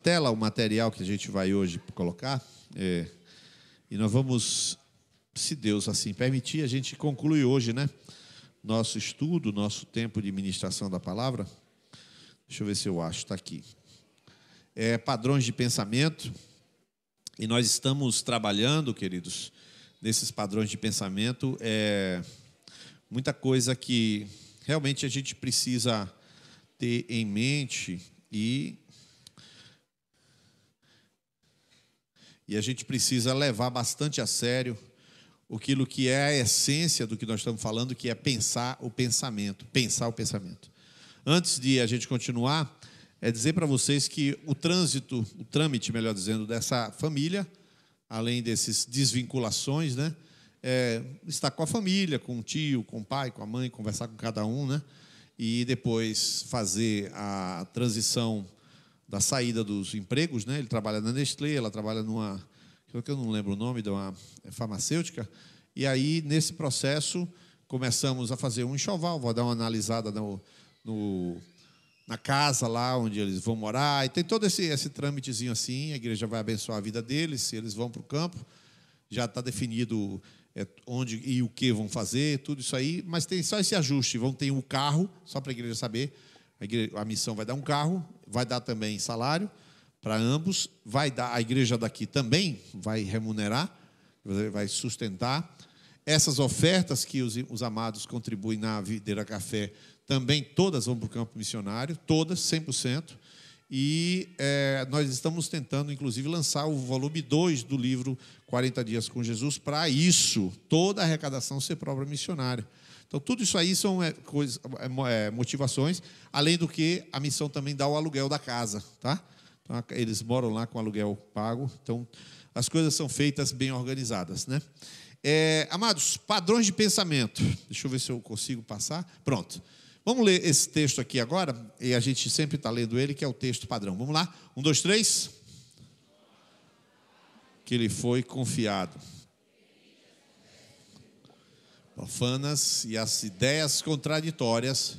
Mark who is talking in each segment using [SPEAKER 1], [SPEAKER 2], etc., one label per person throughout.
[SPEAKER 1] tela o material que a gente vai hoje colocar. E nós vamos, se Deus assim permitir, a gente conclui hoje, né? Nosso estudo, nosso tempo de ministração da palavra. Deixa eu ver se eu acho, está aqui. Padrões de pensamento. E nós estamos trabalhando, queridos, nesses padrões de pensamento. Muita coisa que realmente a gente precisa ter em mente e a gente precisa levar bastante a sério aquilo que é a essência do que nós estamos falando, que é pensar o pensamento. Pensar o pensamento. Antes de a gente continuar, dizer para vocês que o trâmite, melhor dizendo, dessa família, além desses desvinculações, né, estar com a família, com o tio, com o pai, com a mãe, conversar com cada um, né, e depois fazer a transição da saída dos empregos, né? Ele trabalha na Nestlé, ela trabalha numa, que eu não lembro o nome, de uma farmacêutica, e aí, nesse processo, começamos a fazer um enxoval, vou dar uma analisada na casa lá onde eles vão morar, e tem todo esse trâmitezinho assim, a igreja vai abençoar a vida deles, se eles vão para o campo, já está definido onde e o que vão fazer, tudo isso aí, mas tem só esse ajuste, vão ter um carro, só para a igreja saber, a missão vai dar um carro, vai dar também salário para ambos, vai dar, a igreja daqui também vai remunerar, vai sustentar. Essas ofertas que os amados contribuem na Videira Café, também todas vão para o campo missionário, todas, 100%. E nós estamos tentando, inclusive, lançar o volume 2 do livro 40 Dias com Jesus, para isso, toda a arrecadação ser própria missionária. Então, tudo isso aí são motivações, além do que a missão também dá o aluguel da casa, tá? Então, eles moram lá com aluguel pago, então as coisas são feitas bem organizadas, né? Amados, padrões de pensamento. Deixa eu ver se eu consigo passar. Pronto. Vamos ler esse texto aqui agora, e a gente sempre está lendo ele, que é o texto padrão. Vamos lá? 1, 2, 3. Que lhe foi confiado. Profanas e as ideias contraditórias.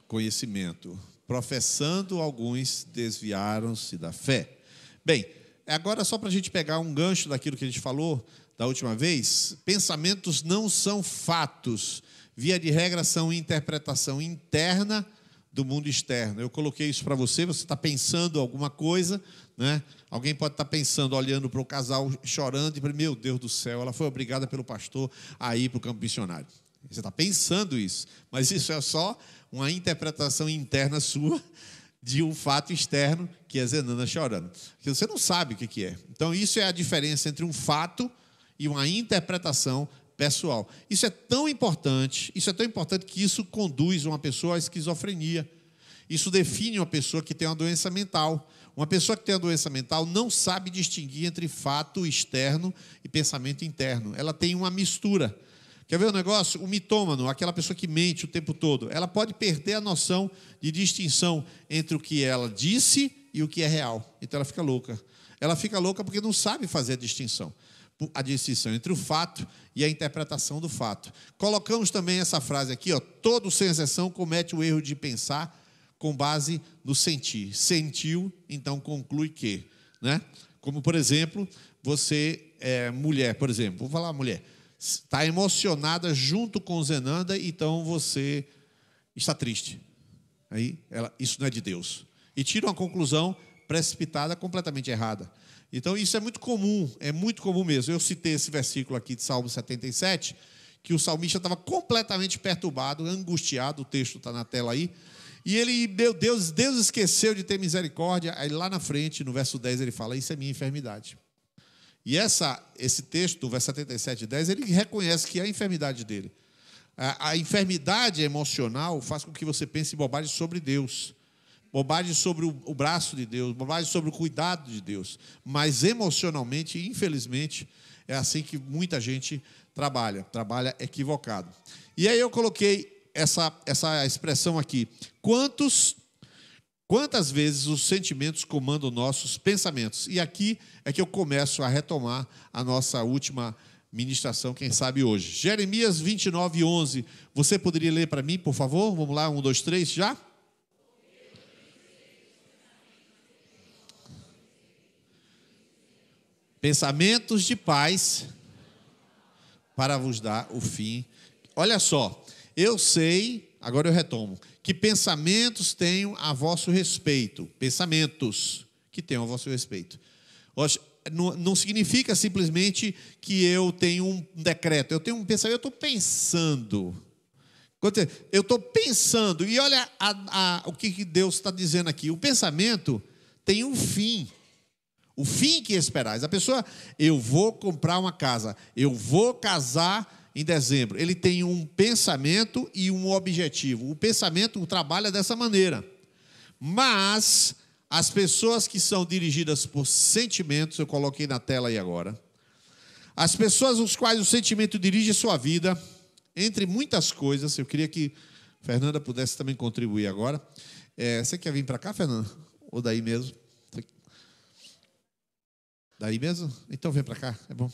[SPEAKER 1] Conhecimento. Professando alguns, desviaram-se da fé. Bem, agora só para a gente pegar um gancho daquilo que a gente falou da última vez, pensamentos não são fatos. Via de regra, são interpretação interna do mundo externo. Eu coloquei isso para você está pensando alguma coisa, né? Alguém pode estar pensando, olhando para o casal, chorando, e meu Deus do céu, ela foi obrigada pelo pastor a ir para o campo missionário. Você está pensando isso, mas isso é só uma interpretação interna sua de um fato externo, que é Zenana chorando. Porque você não sabe o que é. Então, isso é a diferença entre um fato e uma interpretação pessoal. Isso é tão importante que isso conduz uma pessoa à esquizofrenia. Isso define uma pessoa que tem uma doença mental. Uma pessoa que tem uma doença mental não sabe distinguir entre fato externo e pensamento interno. Ela tem uma mistura. Quer ver o negócio? O mitômano, aquela pessoa que mente o tempo todo, ela pode perder a noção de distinção entre o que ela disse e o que é real. Então ela fica louca. Ela fica louca porque não sabe fazer a distinção entre o fato e a interpretação do fato. Colocamos também essa frase aqui, todo sem exceção comete o erro de pensar com base no sentir. Sentiu, então conclui que, né? Como, por exemplo, você mulher, por exemplo, vou falar mulher, está emocionada junto com Zenanda, então você está triste. Aí, isso não é de Deus. E tira uma conclusão precipitada, completamente errada. Então, isso é muito comum mesmo. Eu citei esse versículo aqui de Salmo 77, que o salmista estava completamente perturbado, angustiado, o texto está na tela aí, e ele, meu Deus esqueceu de ter misericórdia. Aí lá na frente, no verso 10, ele fala, isso é minha enfermidade. E esse texto, verso 77, 10, ele reconhece que é a enfermidade dele. A enfermidade emocional faz com que você pense bobagem sobre Deus, bobagem sobre o braço de Deus, bobagem sobre o cuidado de Deus. Mas emocionalmente, infelizmente, é assim que muita gente trabalha equivocado. E aí eu coloquei essa expressão aqui. Quantas vezes os sentimentos comandam nossos pensamentos? E aqui é que eu começo a retomar a nossa última ministração, quem sabe hoje. Jeremias 29, 11. Você poderia ler para mim, por favor? Vamos lá, 1, 2, 3, já? Pensamentos de paz para vos dar o fim. Olha só, eu sei, agora eu retomo, que pensamentos tenho a vosso respeito. Pensamentos que tenham a vosso respeito. Não significa simplesmente que eu tenho um decreto. Eu tenho um pensamento, eu estou pensando. Eu estou pensando. E olha o que Deus está dizendo aqui. O pensamento tem um fim. O fim que esperais. A pessoa, eu vou comprar uma casa, eu vou casar em dezembro. Ele tem um pensamento e um objetivo. O pensamento trabalha dessa maneira. Mas as pessoas que são dirigidas por sentimentos, eu coloquei na tela aí agora. As pessoas os quais o sentimento dirige a sua vida, entre muitas coisas, eu queria que Fernanda pudesse também contribuir agora. Você quer vir para cá, Fernanda? Ou daí mesmo? Daí mesmo? Então vem para cá, é bom.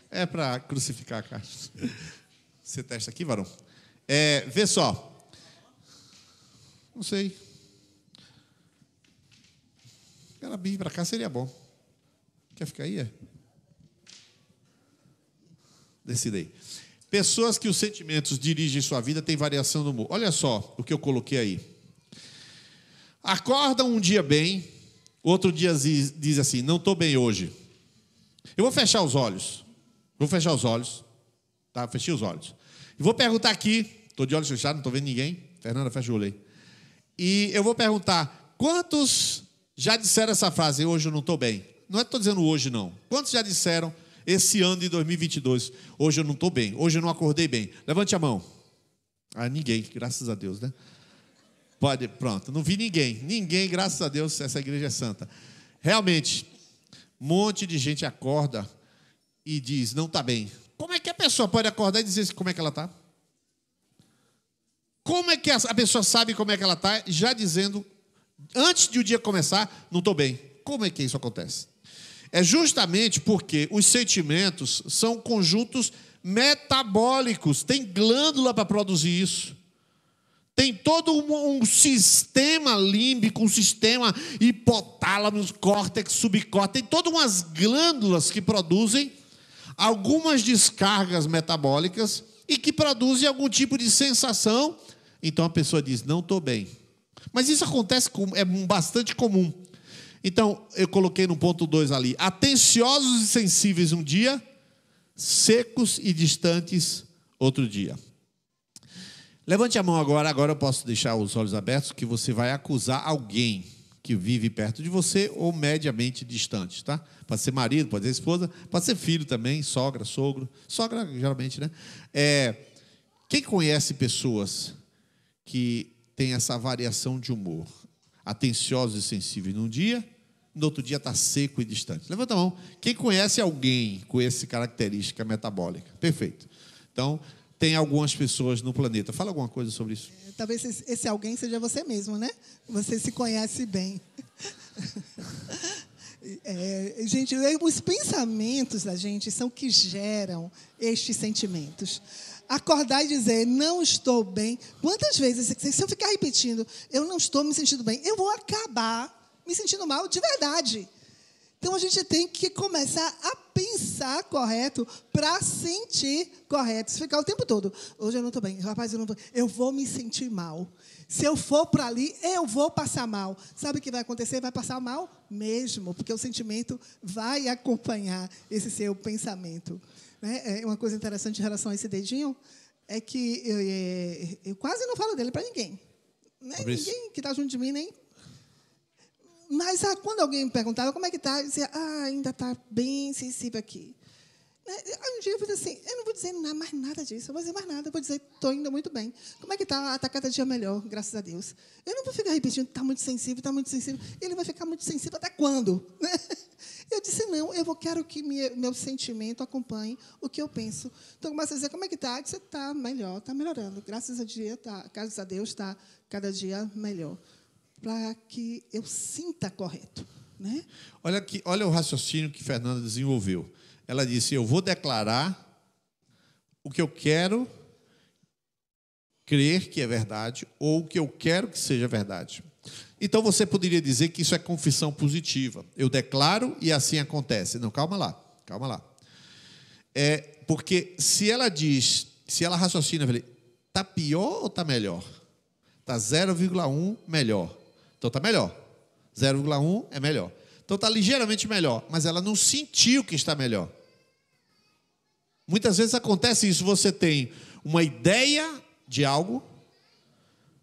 [SPEAKER 1] É para crucificar a caixa. Você testa aqui, varão? Vê só. Não sei. Ela vir para cá seria bom. Quer ficar aí? Decida aí. Pessoas que os sentimentos dirigem sua vida têm variação no humor. Olha só o que eu coloquei aí. Acorda um dia bem, outro dia diz assim, não estou bem hoje. Eu vou fechar os olhos. Tá? Fechei os olhos. E vou perguntar aqui, estou de olhos fechados, não estou vendo ninguém. Fernanda, fecha o olho aí. E eu vou perguntar, quantos já disseram essa frase, hoje eu não estou bem? Não é que estou dizendo hoje, não. Quantos já disseram esse ano de 2022, hoje eu não estou bem, hoje eu não acordei bem? Levante a mão. Ninguém, graças a Deus, né? Pode, pronto, não vi ninguém. Ninguém, graças a Deus, essa igreja é santa. Realmente, um monte de gente acorda e diz, não está bem. Como é que a pessoa pode acordar e dizer como é que ela está? Como é que a pessoa sabe como é que ela está, já dizendo, antes de o dia começar, não estou bem? Como é que isso acontece? É justamente porque os sentimentos são conjuntos metabólicos, tem glândula para produzir isso. Tem todo um sistema límbico, um sistema hipotálamo, córtex, subcórtex, tem todas umas glândulas que produzem algumas descargas metabólicas e que produzem algum tipo de sensação. Então a pessoa diz, não estou bem. Mas isso acontece, é bastante comum. Então, eu coloquei no ponto 2 ali, atenciosos e sensíveis um dia, secos e distantes outro dia. Levante a mão agora eu posso deixar os olhos abertos, que você vai acusar alguém que vive perto de você ou mediamente distante, tá? Pode ser marido, pode ser esposa, pode ser filho também, sogra, sogro. Sogra, geralmente, né? Quem conhece pessoas que têm essa variação de humor? Atenciosos e sensíveis num dia, no outro dia está seco e distante. Levanta a mão. Quem conhece alguém com essa característica metabólica? Perfeito. Então, tem algumas pessoas no planeta. Fala alguma coisa sobre isso.
[SPEAKER 2] Talvez esse alguém seja você mesmo, né? Você se conhece bem. Gente, os pensamentos da gente são que geram estes sentimentos. Acordar e dizer, não estou bem. Quantas vezes, se eu ficar repetindo, eu não estou me sentindo bem, eu vou acabar me sentindo mal de verdade. Então, a gente tem que começar a pensar correto para sentir correto. Se ficar o tempo todo, hoje eu não estou bem, rapaz, eu vou me sentir mal. Se eu for para ali, eu vou passar mal. Sabe o que vai acontecer? Vai passar mal mesmo, porque o sentimento vai acompanhar esse seu pensamento. Uma coisa interessante em relação a esse dedinho é que eu quase não falo dele para ninguém. Ninguém que está junto de mim, nem... Mas quando alguém me perguntava como é que está, eu dizia, ainda está bem sensível aqui. Aí um dia eu falei assim, eu não vou dizer mais nada disso, eu vou dizer mais nada, eu vou dizer, estou indo muito bem. Como é que está? Está cada dia melhor, graças a Deus. Eu não vou ficar repetindo, está muito sensível, está muito sensível. Ele vai ficar muito sensível até quando? Eu disse, não, quero que meu sentimento acompanhe o que eu penso. Então, eu comecei a dizer, como é que está? Eu disse, está melhor, está melhorando. Graças a Deus, está cada dia melhor. Para que eu sinta correto. Né?
[SPEAKER 1] Olha o raciocínio que Fernanda desenvolveu. Ela disse, eu vou declarar o que eu quero crer que é verdade ou o que eu quero que seja verdade. Então você poderia dizer que isso é confissão positiva. Eu declaro e assim acontece. Não, calma lá. Porque se ela raciocina, está pior ou está melhor? Está 0,1 melhor. Então está melhor. 0,1 é melhor. Então está ligeiramente melhor, mas ela não sentiu que está melhor. Muitas vezes acontece isso, você tem uma ideia de algo,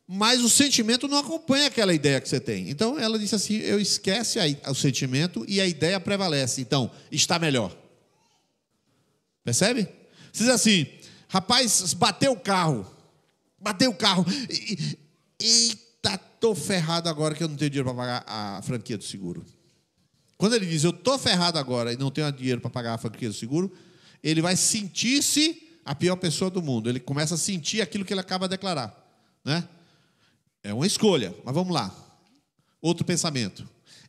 [SPEAKER 1] mas o sentimento não acompanha aquela ideia que você tem. Então ela disse assim, eu esquece o sentimento e a ideia prevalece. Então, está melhor. Percebe? Você diz assim, rapaz, bateu o carro. Eita, estou ferrado agora que eu não tenho dinheiro para pagar a franquia do seguro. Quando ele diz, eu estou ferrado agora e não tenho dinheiro para pagar a franquia do seguro, ele vai sentir-se a pior pessoa do mundo. Ele começa a sentir aquilo que ele acaba de declarar. Né? É uma escolha, mas vamos lá. Outro pensamento.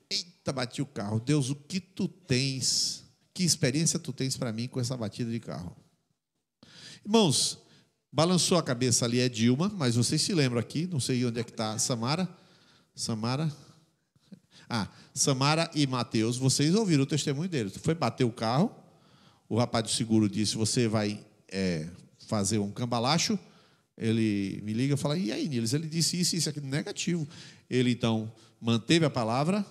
[SPEAKER 1] Eita, bati o carro. Deus, o que tu tens? Que experiência tu tens para mim com essa batida de carro? Irmãos, balançou a cabeça ali é Dilma, mas vocês se lembram aqui, não sei onde é que está Samara e Mateus, vocês ouviram o testemunho deles. Foi bater o carro, o rapaz do seguro disse, você vai fazer um cambalacho. Ele me liga e fala, e aí, Niles? Ele disse isso aqui, negativo. Ele, então, manteve a palavra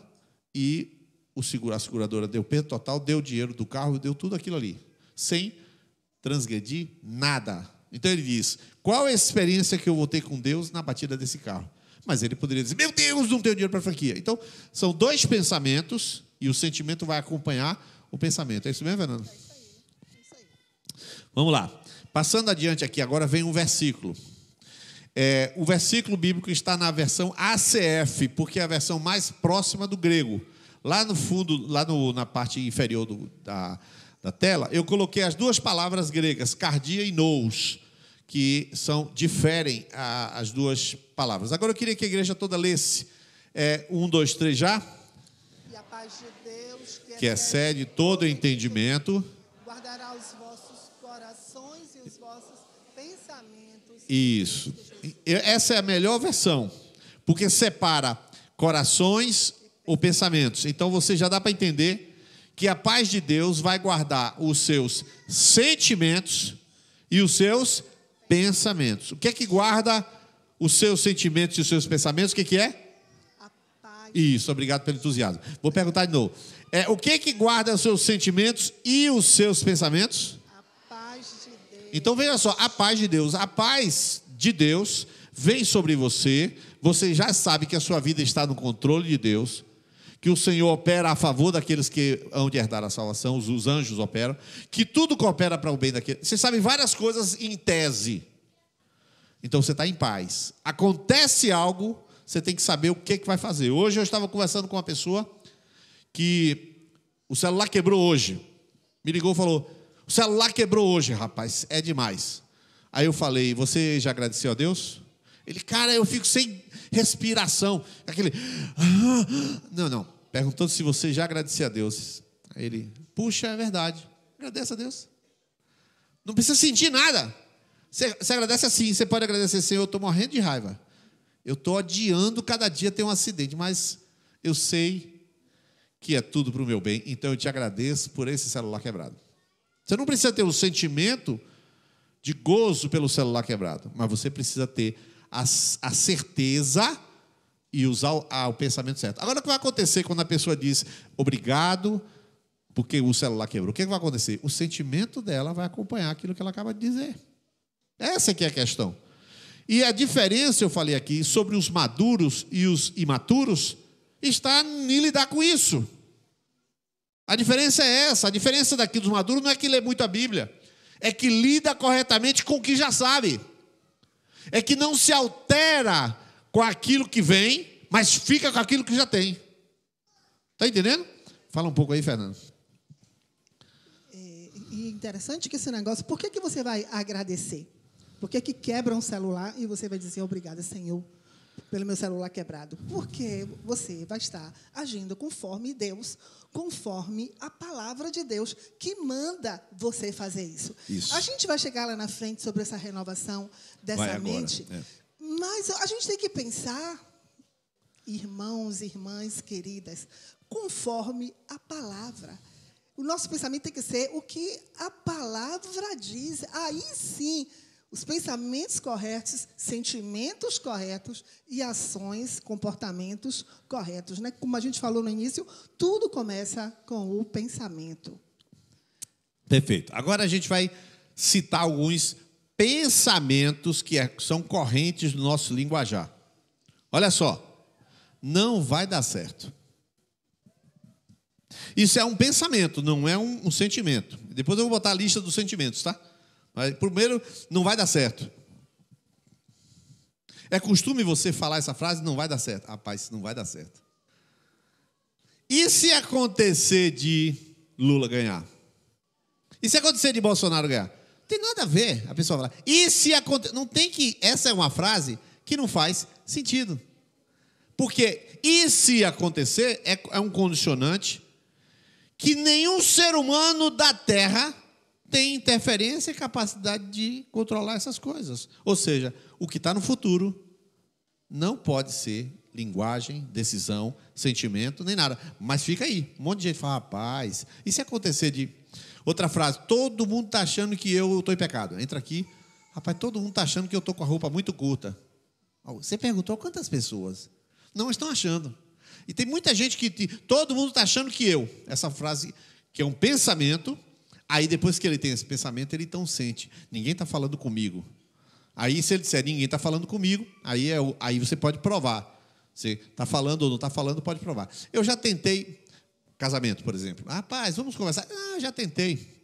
[SPEAKER 1] e a seguradora deu perda total, deu o dinheiro do carro, deu tudo aquilo ali, sem transgredir nada. Então ele diz, qual é a experiência que eu vou ter com Deus na batida desse carro? Mas ele poderia dizer, meu Deus, não tenho dinheiro para a franquia. Então, são dois pensamentos e o sentimento vai acompanhar o pensamento. É isso mesmo, Fernando? É isso aí. Vamos lá. Passando adiante aqui, agora vem um versículo. O versículo bíblico está na versão ACF, porque é a versão mais próxima do grego. Lá no fundo, na parte inferior da tela, eu coloquei as duas palavras gregas, cardia e nous, que diferem as duas palavras. Agora eu queria que a igreja toda lesse 1, 2, 3 já. E a paz de Deus, que excede todo entendimento, guardará os vossos corações e os vossos pensamentos. Isso. Essa é a melhor versão, porque separa corações ou pensamentos. Então você já dá para entender que a paz de Deus vai guardar os seus sentimentos e os seus pensamentos. O que é que guarda os seus sentimentos e os seus pensamentos? O que é? A paz. Isso, obrigado pelo entusiasmo. Vou perguntar de novo. O que é que guarda os seus sentimentos e os seus pensamentos? A paz de Deus. Então veja só, a paz de Deus. A paz de Deus vem sobre você. Você já sabe que a sua vida está no controle de Deus, que o Senhor opera a favor daqueles que hão de herdar a salvação, os anjos operam, que tudo coopera para o bem daqueles. Você sabe várias coisas em tese. Então você está em paz. Acontece algo, você tem que saber o que vai fazer. Hoje eu estava conversando com uma pessoa que o celular quebrou hoje. Me ligou e falou, o celular quebrou hoje, rapaz, é demais. Aí eu falei, você já agradeceu a Deus? Ele, cara, eu fico sem respiração. Aquele, não. Perguntando se você já agradeceu a Deus. Aí ele, puxa, é verdade. Agradece a Deus. Não precisa sentir nada. Você agradece assim, você pode agradecer, Senhor, eu estou morrendo de raiva. Eu estou adiando cada dia ter um acidente, mas eu sei que é tudo para o meu bem, então eu te agradeço por esse celular quebrado. Você não precisa ter um sentimento de gozo pelo celular quebrado, mas você precisa ter a certeza e usar o pensamento certo. Agora, o que vai acontecer quando a pessoa diz obrigado porque o celular quebrou? O que vai acontecer? O sentimento dela vai acompanhar aquilo que ela acaba de dizer. Essa que é a questão. E a diferença, eu falei aqui, sobre os maduros e os imaturos, está em lidar com isso. A diferença é essa. A diferença daqui dos maduros não é que lê muito a Bíblia, é que lida corretamente com o que já sabe. É que não se altera com aquilo que vem, mas fica com aquilo que já tem. Está entendendo? Fala um pouco aí, Fernando.
[SPEAKER 2] E interessante que esse negócio, por que você vai agradecer? Por que quebra um celular e você vai dizer obrigada, Senhor, pelo meu celular quebrado? Porque você vai estar agindo conforme Deus, conforme a palavra de Deus, que manda você fazer isso. A gente vai chegar lá na frente sobre essa renovação dessa mente, mas a gente tem que pensar Irmãos e irmãs queridas, conforme a palavra. O nosso pensamento tem que ser o que a palavra diz. Aí sim, os pensamentos corretos, sentimentos corretos e ações, comportamentos corretos, né? Como a gente falou no início, tudo começa com o pensamento.
[SPEAKER 1] Perfeito. Agora a gente vai citar alguns pensamentos que são correntes do nosso linguajar. Olha só, não vai dar certo. Isso é um pensamento, não é um sentimento. Depois eu vou botar a lista dos sentimentos, tá? Mas primeiro, não vai dar certo. É costume você falar essa frase, não vai dar certo. Rapaz, não vai dar certo. E se acontecer de Lula ganhar? E se acontecer de Bolsonaro ganhar? Não tem nada a ver a pessoa falar. E se acontecer? Não tem que... Essa é uma frase que não faz sentido. Porque e se acontecer é um condicionante que nenhum ser humano da Terra tem interferência e capacidade de controlar essas coisas. Ou seja, o que está no futuro não pode ser linguagem, decisão, sentimento, nem nada. Mas fica aí. Um monte de gente fala, rapaz, e se acontecer de... Outra frase, todo mundo está achando que eu estou em pecado. Entra aqui, rapaz, todo mundo está achando que eu estou com a roupa muito curta. Você perguntou quantas pessoas? Não estão achando. E tem muita gente que... Todo mundo está achando que eu... Essa frase, que é um pensamento... Aí, depois que ele tem esse pensamento, ele então sente. Ninguém está falando comigo. Aí, se ele disser, ninguém está falando comigo, aí você pode provar. Você está falando ou não está falando, pode provar. Eu já tentei... Casamento, por exemplo. Rapaz, vamos conversar. Ah, já tentei.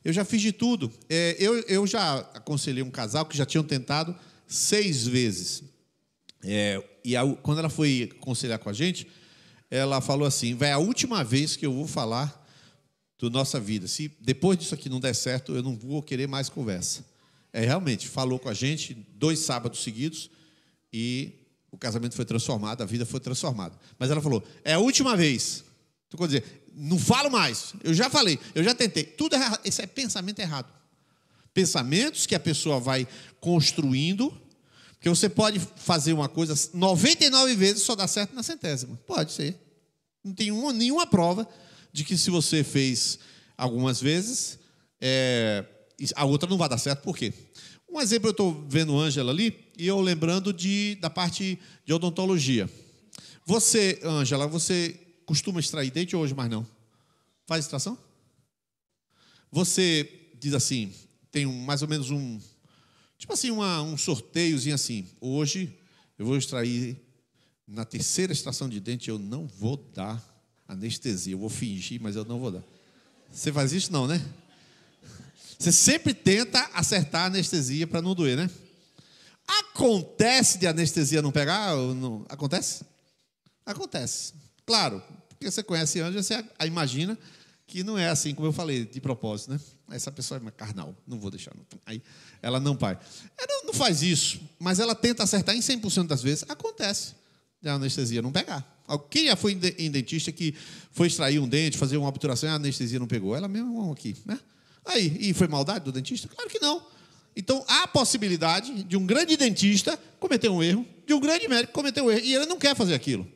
[SPEAKER 1] Eu já fiz de tudo. Eu já aconselhei um casal que já tinham tentado 6 vezes. Quando ela foi aconselhar com a gente, ela falou assim, vai a última vez que eu vou falar da nossa vida. Se depois disso aqui não der certo, eu não vou querer mais conversa. Realmente, falou com a gente 2 sábados seguidos e o casamento foi transformado, a vida foi transformada. Mas ela falou, é a última vez. Então, quer dizer, não falo mais. Eu já falei, eu já tentei. Tudo errado. Esse é pensamento errado. Pensamentos que a pessoa vai construindo, porque você pode fazer uma coisa 99 vezes só dá certo na 100ª. Pode ser. Não tem nenhuma prova de que se você fez algumas vezes, a outra não vai dar certo. Por quê? Um exemplo, eu estou vendo a Ângela ali e eu lembrando da parte de odontologia. Você, Ângela, você costuma extrair dente hoje, mas não? Faz extração? Você diz assim, tem mais ou menos tipo assim, um sorteiozinho assim. Hoje eu vou extrair, na 3ª extração de dente, eu não vou dar anestesia. Eu vou fingir, mas eu não vou dar. Você faz isso? Não, né? Você sempre tenta acertar a anestesia para não doer, né? Acontece de anestesia não pegar? Ou não? Acontece? Acontece. Claro, porque você conhece a Ângela, você imagina que não é assim, como eu falei, de propósito, né? Essa pessoa é carnal, não vou deixar. Não. Aí ela não vai. Ela não faz isso, mas ela tenta acertar em 100% das vezes. Acontece de a anestesia não pegar. Quem já foi em dentista que foi extrair um dente, fazer uma obturação e a anestesia não pegou? Ela mesmo aqui, né? Aí, e foi maldade do dentista? Claro que não. Então, há a possibilidade de um grande dentista cometer um erro, de um grande médico cometer um erro, e ele não quer fazer aquilo.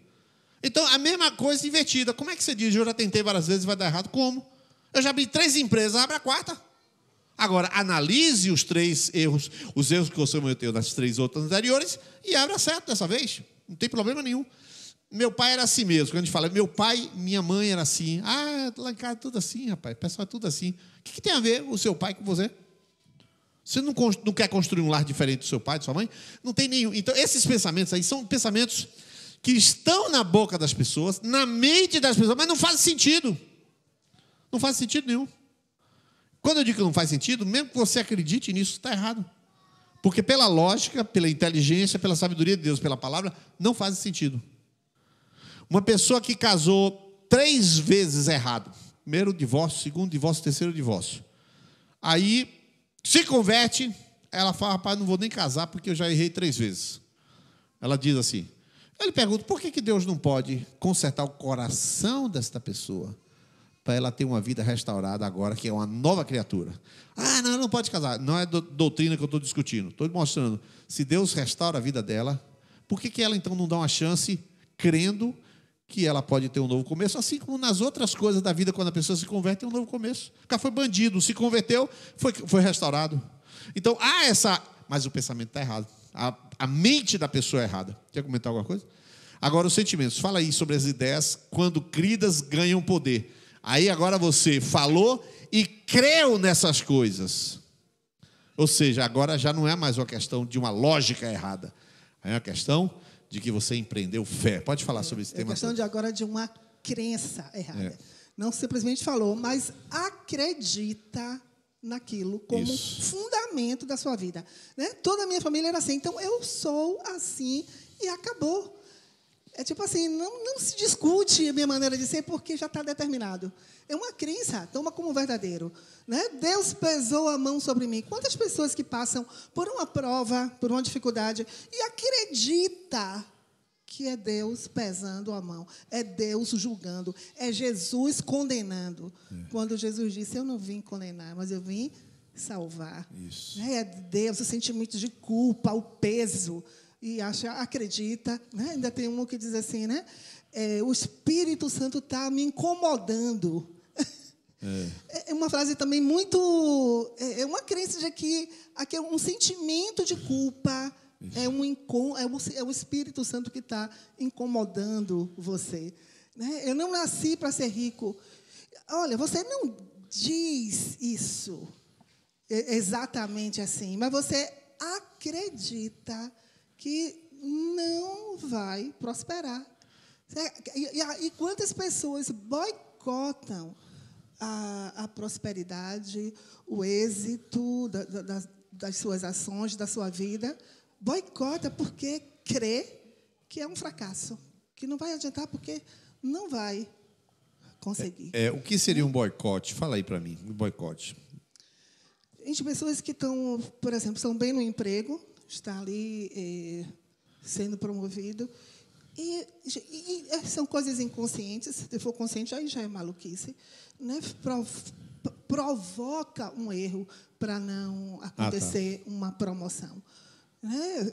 [SPEAKER 1] Então, a mesma coisa invertida. Como é que você diz, eu já tentei várias vezes, vai dar errado? Como? Eu já abri 3 empresas, abre a 4ª. Agora, analise os 3 erros, os erros que você cometeu nas 3 outras anteriores, e abra certo dessa vez. Não tem problema nenhum. Meu pai era assim mesmo. Quando a gente fala, meu pai, minha mãe era assim. Ah, lá em casa é tudo assim, rapaz. O pessoal é tudo assim. O que tem a ver o seu pai com você? Você não quer construir um lar diferente do seu pai, da sua mãe? Não tem nenhum. Então, esses pensamentos aí são pensamentos que estão na boca das pessoas, na mente das pessoas, mas não faz sentido. Não faz sentido nenhum. Quando eu digo que não faz sentido, mesmo que você acredite nisso, está errado. Porque pela lógica, pela inteligência, pela sabedoria de Deus, pela palavra, não faz sentido. Uma pessoa que casou 3 vezes errado. 1º divórcio, 2º divórcio, 3º divórcio. Aí, se converte, ela fala, rapaz, não vou nem casar porque eu já errei 3 vezes. Ela diz assim, ele pergunta, por que Deus não pode consertar o coração desta pessoa para ela ter uma vida restaurada agora, que é uma nova criatura? Ah, não pode casar. Não é doutrina que eu estou discutindo. Estou mostrando, se Deus restaura a vida dela, Por que ela então não dá uma chance, crendo que ela pode ter um novo começo, assim como nas outras coisas da vida, quando a pessoa se converte, tem um novo começo. O cara foi bandido, se converteu, foi restaurado. Então, mas o pensamento está errado. A mente da pessoa é errada. Quer comentar alguma coisa? Agora, os sentimentos. Fala aí sobre as ideias, quando cridas ganham poder. Aí, agora você falou e creu nessas coisas. Ou seja, agora já não é mais uma questão de uma lógica errada. É uma questão de que você empreendeu fé. Pode falar sobre esse tema?
[SPEAKER 2] É questão de uma crença errada. Não simplesmente falou, mas acredita naquilo como fundamento da sua vida. Né? Toda a minha família era assim. Então, eu sou assim e acabou. É tipo assim, não se discute a minha maneira de ser porque já está determinado. É uma crença, toma como verdadeiro. Né? Deus pesou a mão sobre mim. Quantas pessoas que passam por uma prova, por uma dificuldade, e acredita que é Deus pesando a mão, é Deus julgando, é Jesus condenando. Quando Jesus disse, eu não vim condenar, mas eu vim salvar.
[SPEAKER 1] Isso.
[SPEAKER 2] É Deus, o sentimento de culpa, o peso. E acredita, né? Ainda tem um que diz assim, né? O Espírito Santo está me incomodando. É uma frase também muito... É uma crença de que um sentimento de culpa é o Espírito Santo que está incomodando você. Né? Eu não nasci para ser rico. Olha, você não diz isso exatamente assim, mas você acredita que não vai prosperar. E quantas pessoas boicotam a prosperidade, o êxito das suas ações, da sua vida, boicota porque crê que é um fracasso, que não vai adiantar porque não vai conseguir.
[SPEAKER 1] O que seria um boicote? Fala aí para mim, um boicote.
[SPEAKER 2] Gente, pessoas que estão, por exemplo, estão bem no emprego, está ali sendo promovido, e são coisas inconscientes. Se for consciente, aí já é maluquice. Né? Provoca um erro para não acontecer uma promoção. Né?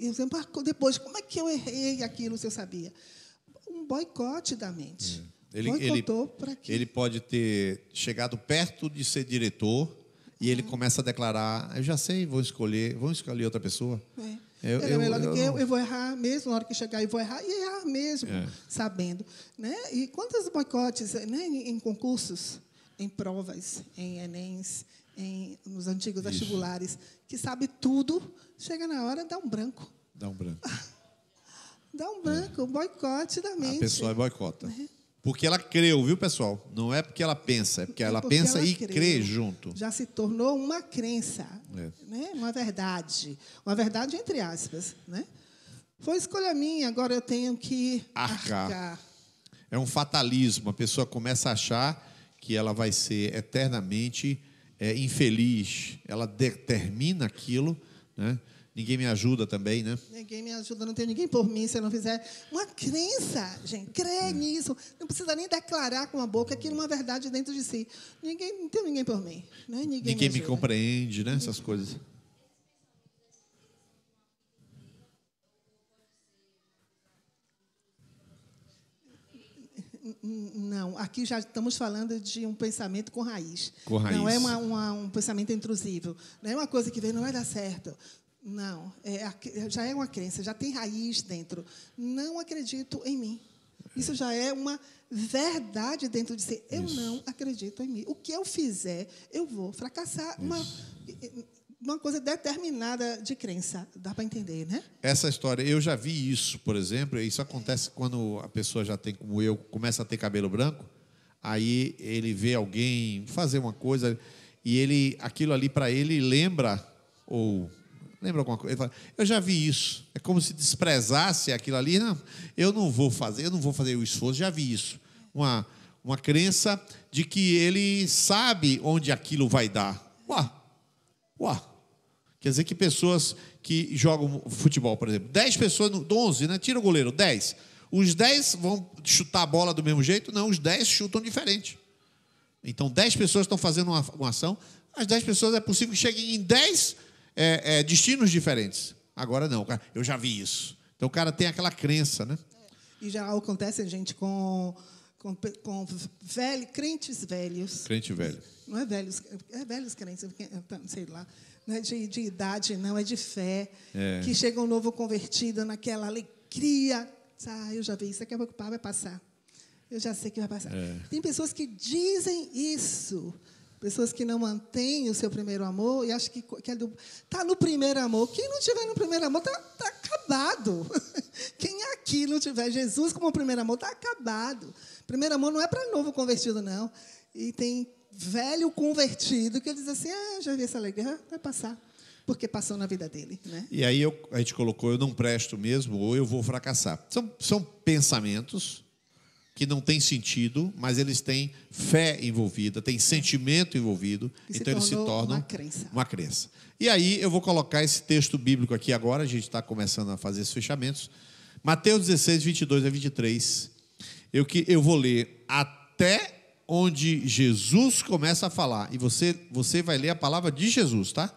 [SPEAKER 2] Exemplo, depois, como é que eu errei aquilo se eu sabia? Um boicote da mente. Boicotou para quê?
[SPEAKER 1] Ele pode ter chegado perto de ser diretor e ele começa a declarar, eu já sei, vamos escolher outra pessoa.
[SPEAKER 2] Ele é melhor do que eu vou errar mesmo, na hora que chegar eu vou errar, e errar mesmo, sabendo. Né? E quantos boicotes, né, em concursos, em provas, em Enems, nos antigos vestibulares, que sabe tudo, chega na hora, dá um branco.
[SPEAKER 1] Dá um branco.
[SPEAKER 2] Dá um branco, um boicote da mente.
[SPEAKER 1] A pessoa boicota. Porque ela creu, viu, pessoal? Não é porque ela pensa, é porque ela pensa e crê junto.
[SPEAKER 2] Já se tornou uma crença, né? Uma verdade entre aspas. Né? Foi escolha minha, agora eu tenho que arcar.
[SPEAKER 1] É um fatalismo. A pessoa começa a achar que ela vai ser eternamente infeliz. Ela determina aquilo, né? Ninguém me ajuda também, né?
[SPEAKER 2] Ninguém me ajuda, não tem ninguém por mim se eu não fizer. Uma crença, gente, crê nisso. Não precisa nem declarar com a boca aquilo é uma verdade dentro de si. Não tem ninguém por mim. Né? Ninguém
[SPEAKER 1] me compreende, né? Essas coisas.
[SPEAKER 2] Não, aqui já estamos falando de um pensamento com raiz.
[SPEAKER 1] Com raiz.
[SPEAKER 2] Não é um pensamento intrusivo. Não é uma coisa que vem, não vai dar certo. Não, já é uma crença, já tem raiz dentro. Não acredito em mim. Isso já é uma verdade dentro de si. Eu não acredito em mim. O que eu fizer, eu vou fracassar. Uma coisa determinada de crença. Dá para entender, né?
[SPEAKER 1] Essa história, eu já vi isso, por exemplo. Isso acontece quando a pessoa já tem, como eu, começa a ter cabelo branco. Aí ele vê alguém fazer uma coisa e aquilo ali para ele lembra alguma coisa? Ele fala, eu já vi isso. É como se desprezasse aquilo ali. Não, eu não vou fazer o esforço, já vi isso. Uma crença de que ele sabe onde aquilo vai dar. Uau! Quer dizer que pessoas que jogam futebol, por exemplo, 10 pessoas, 11, né? Tira o goleiro, 10. Os 10 vão chutar a bola do mesmo jeito? Não, os 10 chutam diferente. Então, 10 pessoas estão fazendo uma ação, as 10 pessoas é possível que cheguem em 10 destinos diferentes. Agora não, cara, eu já vi isso. Então o cara tem aquela crença, né?
[SPEAKER 2] E já acontece, gente, com crentes velhos.
[SPEAKER 1] Crente velho.
[SPEAKER 2] Não é velhos, é velhos crentes, sei lá. Não é de idade, não, é de fé. Que chega um novo convertido naquela alegria. Eu já vi isso, daqui a pouco vai passar. Eu já sei que vai passar. Tem pessoas que dizem isso. Pessoas que não mantêm o seu primeiro amor e acham que está no primeiro amor. Quem não estiver no primeiro amor está acabado. Quem aqui não tiver Jesus como primeiro amor está acabado. Primeiro amor não é para novo convertido, não. E tem velho convertido que diz assim, já vi essa alegria, vai passar. Porque passou na vida dele. Né?
[SPEAKER 1] E aí a gente colocou, eu não presto mesmo ou eu vou fracassar. São pensamentos que não têm sentido, mas eles têm fé envolvida, têm sentimento envolvido, então eles se tornam uma crença. E aí eu vou colocar esse texto bíblico aqui agora, a gente está começando a fazer esses fechamentos. Mateus 16, 22 a 23. Eu vou ler até onde Jesus começa a falar. E você vai ler a palavra de Jesus, tá?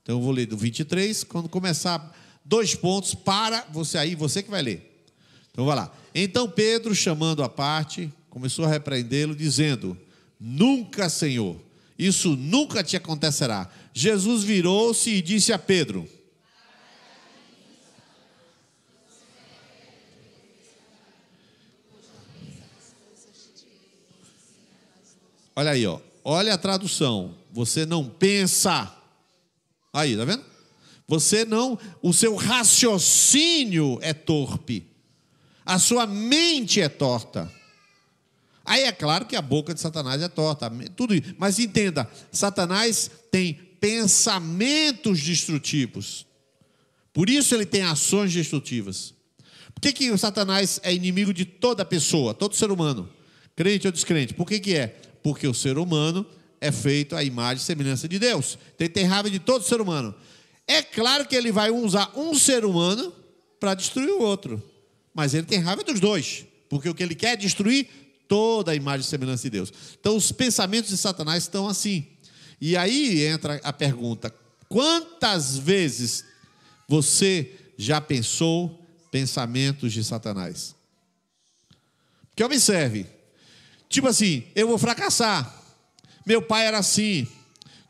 [SPEAKER 1] Então eu vou ler do 23, quando começar 2 pontos, para você que vai ler. Então vai lá. Então Pedro, chamando à parte, começou a repreendê-lo, dizendo: nunca, Senhor, isso nunca te acontecerá. Jesus virou-se e disse a Pedro: olha aí, olha a tradução. Você não pensa. Aí, tá vendo? O seu raciocínio é torpe. A sua mente é torta. Aí é claro que a boca de Satanás é torta, tudo isso. Mas entenda, Satanás tem pensamentos destrutivos. Por isso ele tem ações destrutivas. Por que o Satanás é inimigo de toda pessoa, todo ser humano? Crente ou descrente? Por que é? Porque o ser humano é feito à imagem e semelhança de Deus. Então ele tem raiva de todo ser humano. É claro que ele vai usar um ser humano para destruir o outro. Mas ele tem raiva dos dois, porque o que ele quer é destruir toda a imagem e semelhança de Deus. Então, os pensamentos de Satanás estão assim. E aí entra a pergunta: quantas vezes você já pensou pensamentos de Satanás? Porque observe, tipo assim, eu vou fracassar, meu pai era assim.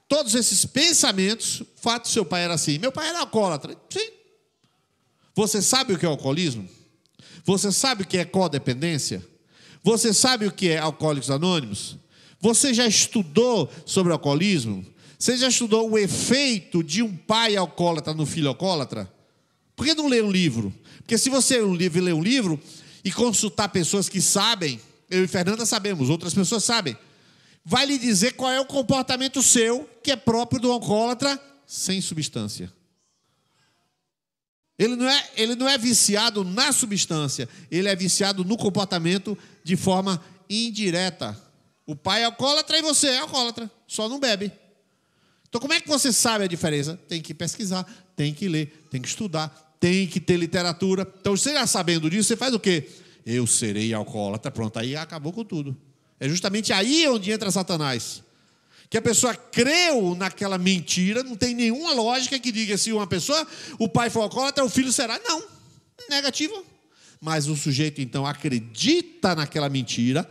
[SPEAKER 1] Todos esses pensamentos, fato, seu pai era assim, meu pai era alcoólatra. Sim. Você sabe o que é alcoolismo? Você sabe o que é codependência? Você sabe o que é Alcoólicos Anônimos? Você já estudou sobre alcoolismo? Você já estudou o efeito de um pai alcoólatra no filho alcoólatra? Por que não ler um livro? Porque se você ler um livro e consultar pessoas que sabem, eu e Fernanda sabemos, outras pessoas sabem, vai lhe dizer qual é o comportamento seu que é próprio do alcoólatra sem substância. Ele não é viciado na substância, ele é viciado no comportamento de forma indireta. O pai é alcoólatra e você é alcoólatra, só não bebe. Então como é que você sabe a diferença? Tem que pesquisar, tem que ler, tem que estudar, tem que ter literatura. Então você já sabendo disso, você faz o quê? Eu serei alcoólatra, pronto, aí acabou com tudo. É justamente aí onde entra Satanás. Que a pessoa creu naquela mentira, não tem nenhuma lógica que diga se uma pessoa, o pai for alcoólatra, o filho será. Não, negativo. Mas o sujeito, então, acredita naquela mentira,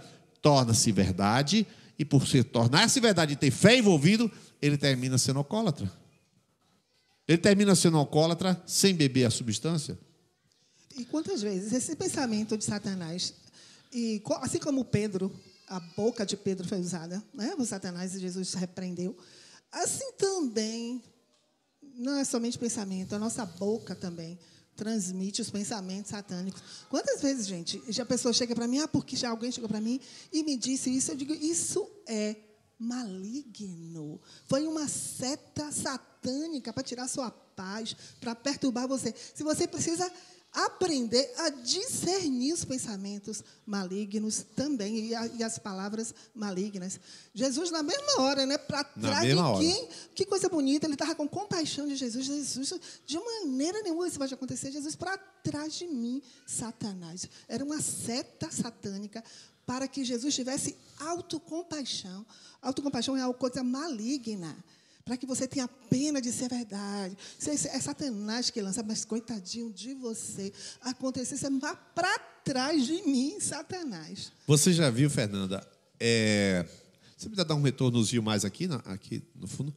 [SPEAKER 1] torna-se verdade, e por se tornar-se verdade e ter fé envolvido, ele termina sendo alcoólatra. Ele termina sendo alcoólatra sem beber a substância.
[SPEAKER 2] E quantas vezes esse pensamento de Satanás, e assim como Pedro, a boca de Pedro foi usada, né? O Satanás e Jesus repreendeu. Assim também, não é somente pensamento, a nossa boca também transmite os pensamentos satânicos. Quantas vezes, gente, já a pessoa chega para mim, porque já alguém chegou para mim e me disse isso, eu digo, isso é maligno. Foi uma seta satânica para tirar sua paz, para perturbar você. Se você precisa aprender a discernir os pensamentos malignos também e as palavras malignas. Jesus, na mesma hora, né, para trás de quem? Que coisa bonita, ele estava com compaixão de Jesus. Jesus, de maneira nenhuma isso vai acontecer. Jesus, para trás de mim, Satanás. Era uma seta satânica para que Jesus tivesse autocompaixão. Autocompaixão é uma coisa maligna. para que você tenha pena de ser verdade. É Satanás que lança, mas coitadinho de você. Acontecer, você vá para trás de mim, Satanás.
[SPEAKER 1] Você já viu, Fernanda? Você precisa dar um retornozinho mais aqui no fundo.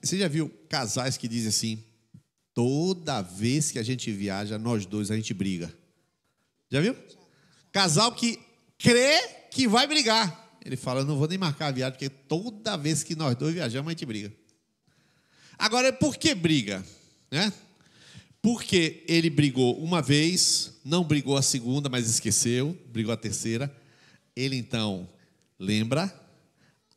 [SPEAKER 1] Você já viu casais que dizem assim: toda vez que a gente viaja, nós dois, a gente briga? Já viu? Casal que crê que vai brigar. Ele fala: eu não vou nem marcar a viagem, porque toda vez que nós dois viajamos, a gente briga. Agora, por que briga? Né? Porque ele brigou uma vez, não brigou a segunda, mas esqueceu, brigou a terceira. Ele, então, lembra,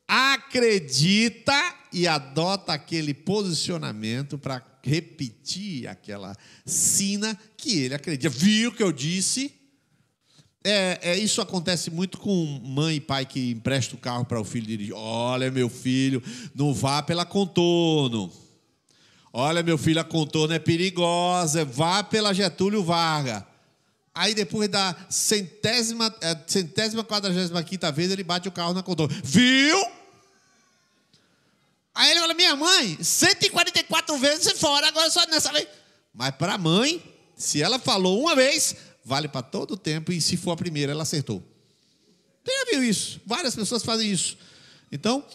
[SPEAKER 1] acredita e adota aquele posicionamento para repetir aquela sina que ele acredita. Viu o que eu disse? Isso acontece muito com mãe e pai que empresta o carro para o filho dirigir. Olha, meu filho, não vá pela contorno. Olha, meu filho, a contorno é perigosa, vá pela Getúlio Vargas. Aí depois da centésima, 45ª vez, ele bate o carro na contorno. Viu? Aí ele fala: minha mãe, 144 vezes fora, agora só nessa vez. Mas para a mãe, se ela falou uma vez, vale para todo o tempo, e se for a primeira, ela acertou. Você já viu isso? Várias pessoas fazem isso. Então,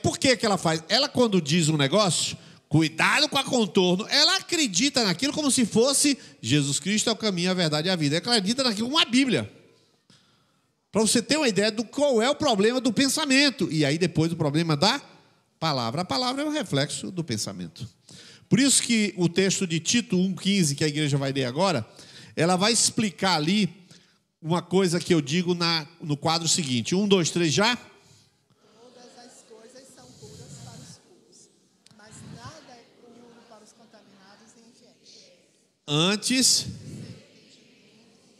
[SPEAKER 1] por que ela faz? Ela, quando diz um negócio, cuidado com a contorno, ela acredita naquilo como se fosse Jesus Cristo é o caminho, a verdade e a vida. Ela acredita naquilo como uma Bíblia. Para você ter uma ideia do qual é o problema do pensamento. E aí depois o problema da palavra. A palavra é um reflexo do pensamento. Por isso que o texto de Tito 1,15, que a igreja vai ler agora, ela vai explicar ali uma coisa que eu digo no quadro seguinte. 1, 2, 3, já?
[SPEAKER 2] Todas as coisas são puras para os puros, mas nada é puro para os contaminados e infiéis.
[SPEAKER 1] Antes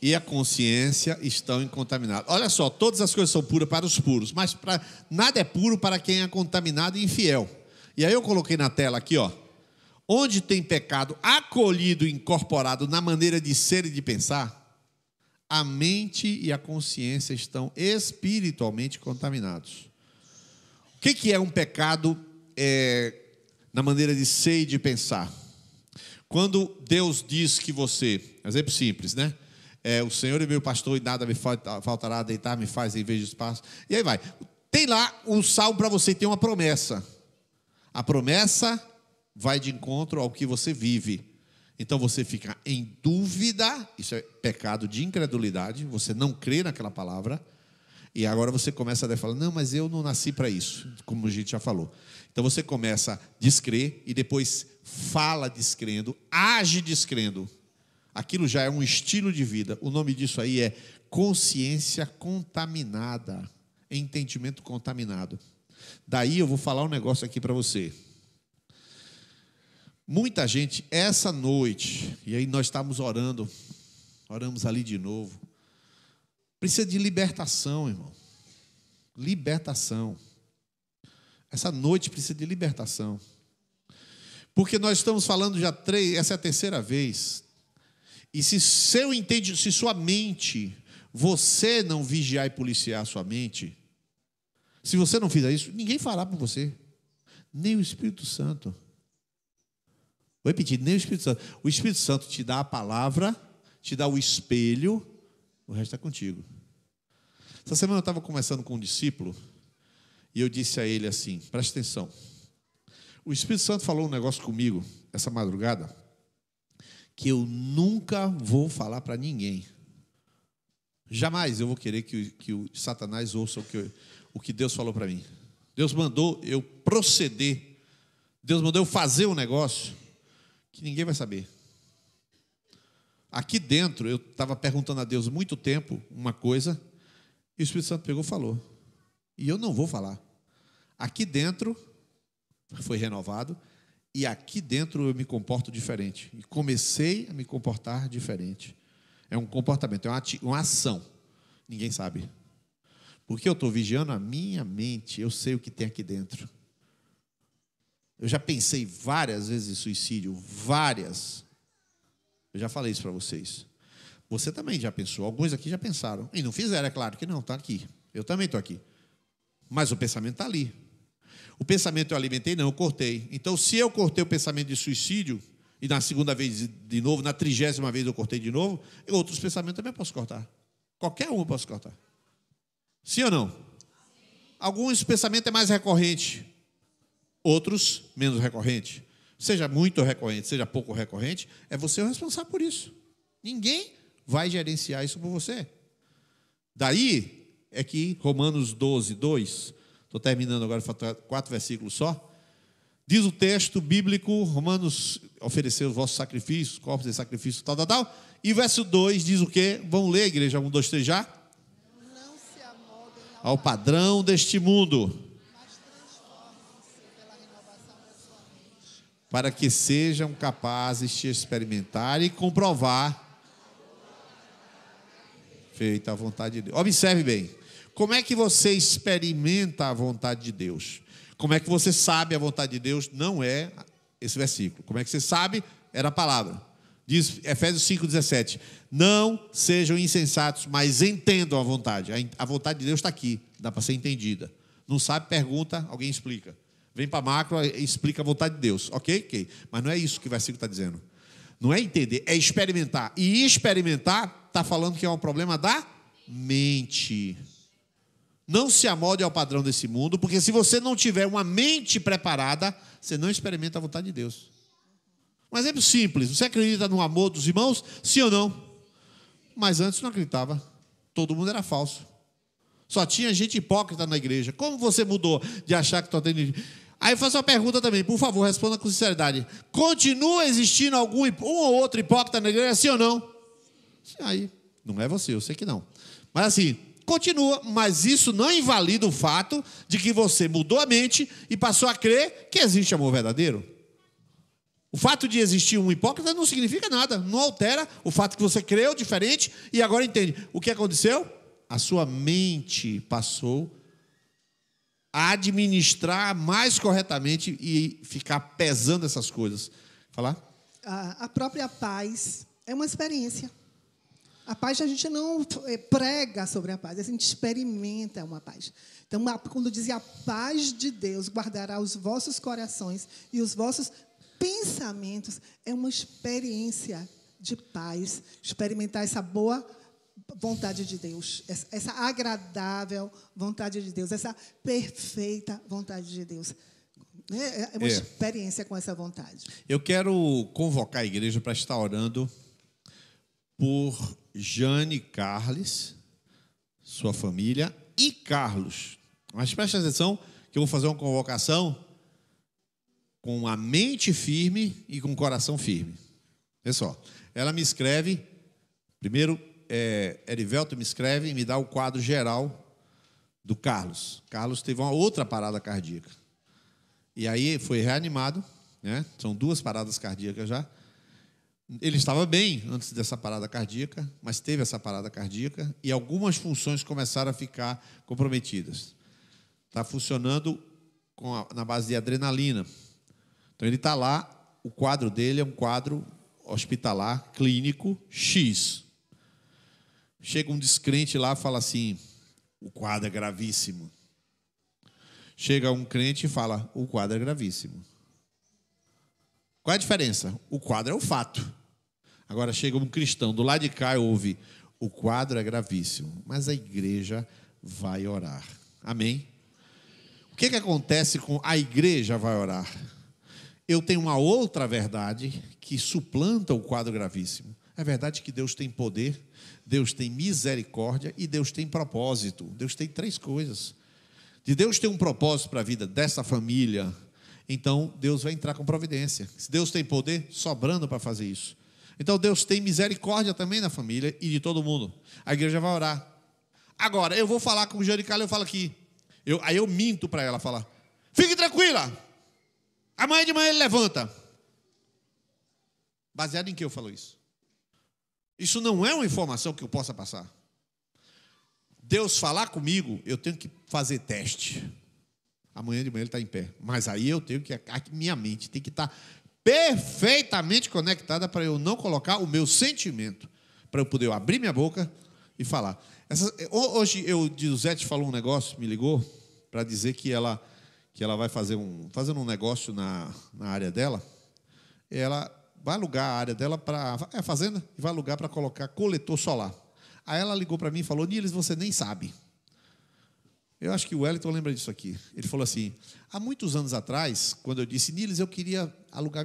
[SPEAKER 1] e a consciência estão contaminadas. Olha só, todas as coisas são puras para os puros, mas nada é puro para quem é contaminado e infiel. E aí eu coloquei na tela aqui, ó. Onde tem pecado acolhido e incorporado na maneira de ser e de pensar, a mente e a consciência estão espiritualmente contaminados. O que é um pecado na maneira de ser e de pensar? Quando Deus diz que você, exemplo simples, né? O Senhor é meu pastor e nada me faltará, deitar me faz em vez de espaço. E aí vai. Tem lá um salmo para você, tem uma promessa. A promessa vai de encontro ao que você vive. Então você fica em dúvida, isso é pecado de incredulidade, você não crê naquela palavra, e agora você começa a falar: não, mas eu não nasci para isso, como a gente já falou. Então você começa a descrer e depois fala descrendo, age descrendo. Aquilo já é um estilo de vida. O nome disso aí é consciência contaminada, entendimento contaminado. Daí eu vou falar um negócio aqui para você. Muita gente, essa noite, e aí nós estamos oramos ali de novo, precisa de libertação, irmão. Libertação. Essa noite precisa de libertação. Porque nós estamos falando já essa é a terceira vez. E se sua mente, você não vigiar e policiar a sua mente, se você não fizer isso, ninguém fará por você. Nem o Espírito Santo. Vou repetir, nem o Espírito Santo. O Espírito Santo te dá a palavra, te dá o espelho, o resto é contigo. Essa semana eu estava conversando com um discípulo e eu disse a ele assim: presta atenção. O Espírito Santo falou um negócio comigo essa madrugada que eu nunca vou falar para ninguém. Jamais eu vou querer que o Satanás ouça o que Deus falou para mim. Deus mandou eu proceder. Deus mandou eu fazer um negócio que ninguém vai saber. Aqui dentro, eu estava perguntando a Deus muito tempo uma coisa, e o Espírito Santo pegou e falou. E eu não vou falar. Aqui dentro foi renovado, e aqui dentro eu me comporto diferente. E comecei a me comportar diferente. É um comportamento, é uma ação. Ninguém sabe. Porque eu estou vigiando a minha mente, eu sei o que tem aqui dentro. Eu já pensei várias vezes em suicídio, várias. Eu já falei isso para vocês. Você também já pensou, alguns aqui já pensaram. E não fizeram, é claro que não, está aqui. Eu também estou aqui. Mas o pensamento está ali. O pensamento eu alimentei? Não, eu cortei. Então, se eu cortei o pensamento de suicídio, e na segunda vez de novo, na 30ª vez eu cortei de novo, outros pensamentos também eu posso cortar. Qualquer um eu posso cortar. Sim ou não? Alguns pensamentos é mais recorrente, outros menos recorrente. Seja muito recorrente, seja pouco recorrente, é você o responsável por isso. Ninguém vai gerenciar isso por você. Daí é que Romanos 12, 2, estou terminando agora, 4 versículos só, diz o texto bíblico, Romanos, oferecer os vossos sacrifícios, corpos de sacrifício, tal. E o verso 2 diz o quê? Vamos ler, igreja, 1, 2, 3 já?
[SPEAKER 2] Não se amoldem
[SPEAKER 1] Ao padrão deste mundo,
[SPEAKER 2] mas transformem-se pela renovação da sua mente.
[SPEAKER 1] para que sejam capazes de experimentar e comprovar feita a vontade de Deus. Observe bem, como é que você experimenta a vontade de Deus? Como é que você sabe a vontade de Deus? Não é esse versículo. Como é que você sabe? Era a palavra. Diz Efésios 5,17. Não sejam insensatos, mas entendam a vontade. A vontade de Deus está aqui, dá para ser entendida. Não sabe, pergunta, alguém explica. Vem para macro e explica a vontade de Deus. Ok. Mas não é isso que o versículo está dizendo. Não é entender, é experimentar. E experimentar está falando que é um problema da mente. Não se amolde ao padrão desse mundo, porque se você não tiver uma mente preparada, você não experimenta a vontade de Deus. Um exemplo simples. Você acredita no amor dos irmãos? Sim ou não? Mas antes não acreditava. Todo mundo era falso. Só tinha gente hipócrita na igreja. Como você mudou de achar que está tendo... Aí eu faço uma pergunta também, por favor, responda com sinceridade. Continua existindo um ou outro hipócrita na igreja, sim ou não? Aí, não é você, eu sei que não. Mas assim, continua, mas isso não invalida o fato de que você mudou a mente e passou a crer que existe amor verdadeiro. O fato de existir um hipócrita não significa nada, não altera o fato que você creu diferente e agora entende. O que aconteceu? A sua mente passou a administrar mais corretamente e ficar pesando essas coisas. Falar?
[SPEAKER 2] A própria paz é uma experiência. A paz a gente não prega sobre a paz, a gente experimenta uma paz. Então, quando dizia a paz de Deus guardará os vossos corações e os vossos pensamentos, é uma experiência de paz, experimentar essa boa vontade de Deus, essa agradável vontade de Deus, essa perfeita vontade de Deus. É uma experiência com essa vontade.
[SPEAKER 1] Eu quero convocar a igreja para estar orando por Jane Carles, sua família, e Carlos. Mas preste atenção que eu vou fazer uma convocação com a mente firme e com o coração firme. Olha só, ela me escreve, primeiro, Erivelto me escreve e me dá o quadro geral do Carlos. Carlos teve uma outra parada cardíaca. E aí foi reanimado, né? São 2 paradas cardíacas já. Ele estava bem antes dessa parada cardíaca, mas teve essa parada cardíaca e algumas funções começaram a ficar comprometidas. Está funcionando na base de adrenalina. Então ele está lá, o quadro dele é um quadro hospitalar, clínico, X. Chega um descrente lá e fala assim, o quadro é gravíssimo. Chega um crente e fala, o quadro é gravíssimo. Qual é a diferença? O quadro é o fato. Agora chega um cristão do lado de cá e ouve, o quadro é gravíssimo, mas a igreja vai orar. Amém? O que acontece com a igreja vai orar? Eu tenho uma outra verdade que suplanta o quadro gravíssimo. É verdade que Deus tem poder, Deus tem misericórdia e Deus tem propósito. Deus tem 3 coisas. Se Deus tem um propósito para a vida dessa família, então Deus vai entrar com providência. Se Deus tem poder, sobrando para fazer isso. Então Deus tem misericórdia também na família e de todo mundo. A igreja vai orar. Agora, eu vou falar com o Jane Carlos, eu falo aqui. Aí eu minto para ela, falar, fique tranquila, amanhã de manhã ele levanta. Baseado em que eu falo isso? Isso não é uma informação que eu possa passar. Deus falar comigo, eu tenho que fazer teste. Amanhã de manhã ele está em pé. Mas aí eu tenho que... Minha mente tem que estar perfeitamente conectada para eu não colocar o meu sentimento. Para eu poder abrir minha boca e falar. Hoje, Dizete falou um negócio, me ligou, para dizer que que ela vai fazendo um negócio na área dela. Ela vai alugar a área dela para a fazenda e vai alugar para colocar coletor solar. Aí ela ligou para mim e falou: Niles, você nem sabe. Eu acho que o Wellington lembra disso aqui. Ele falou assim: há muitos anos atrás, quando eu disse: Niles, eu queria alugar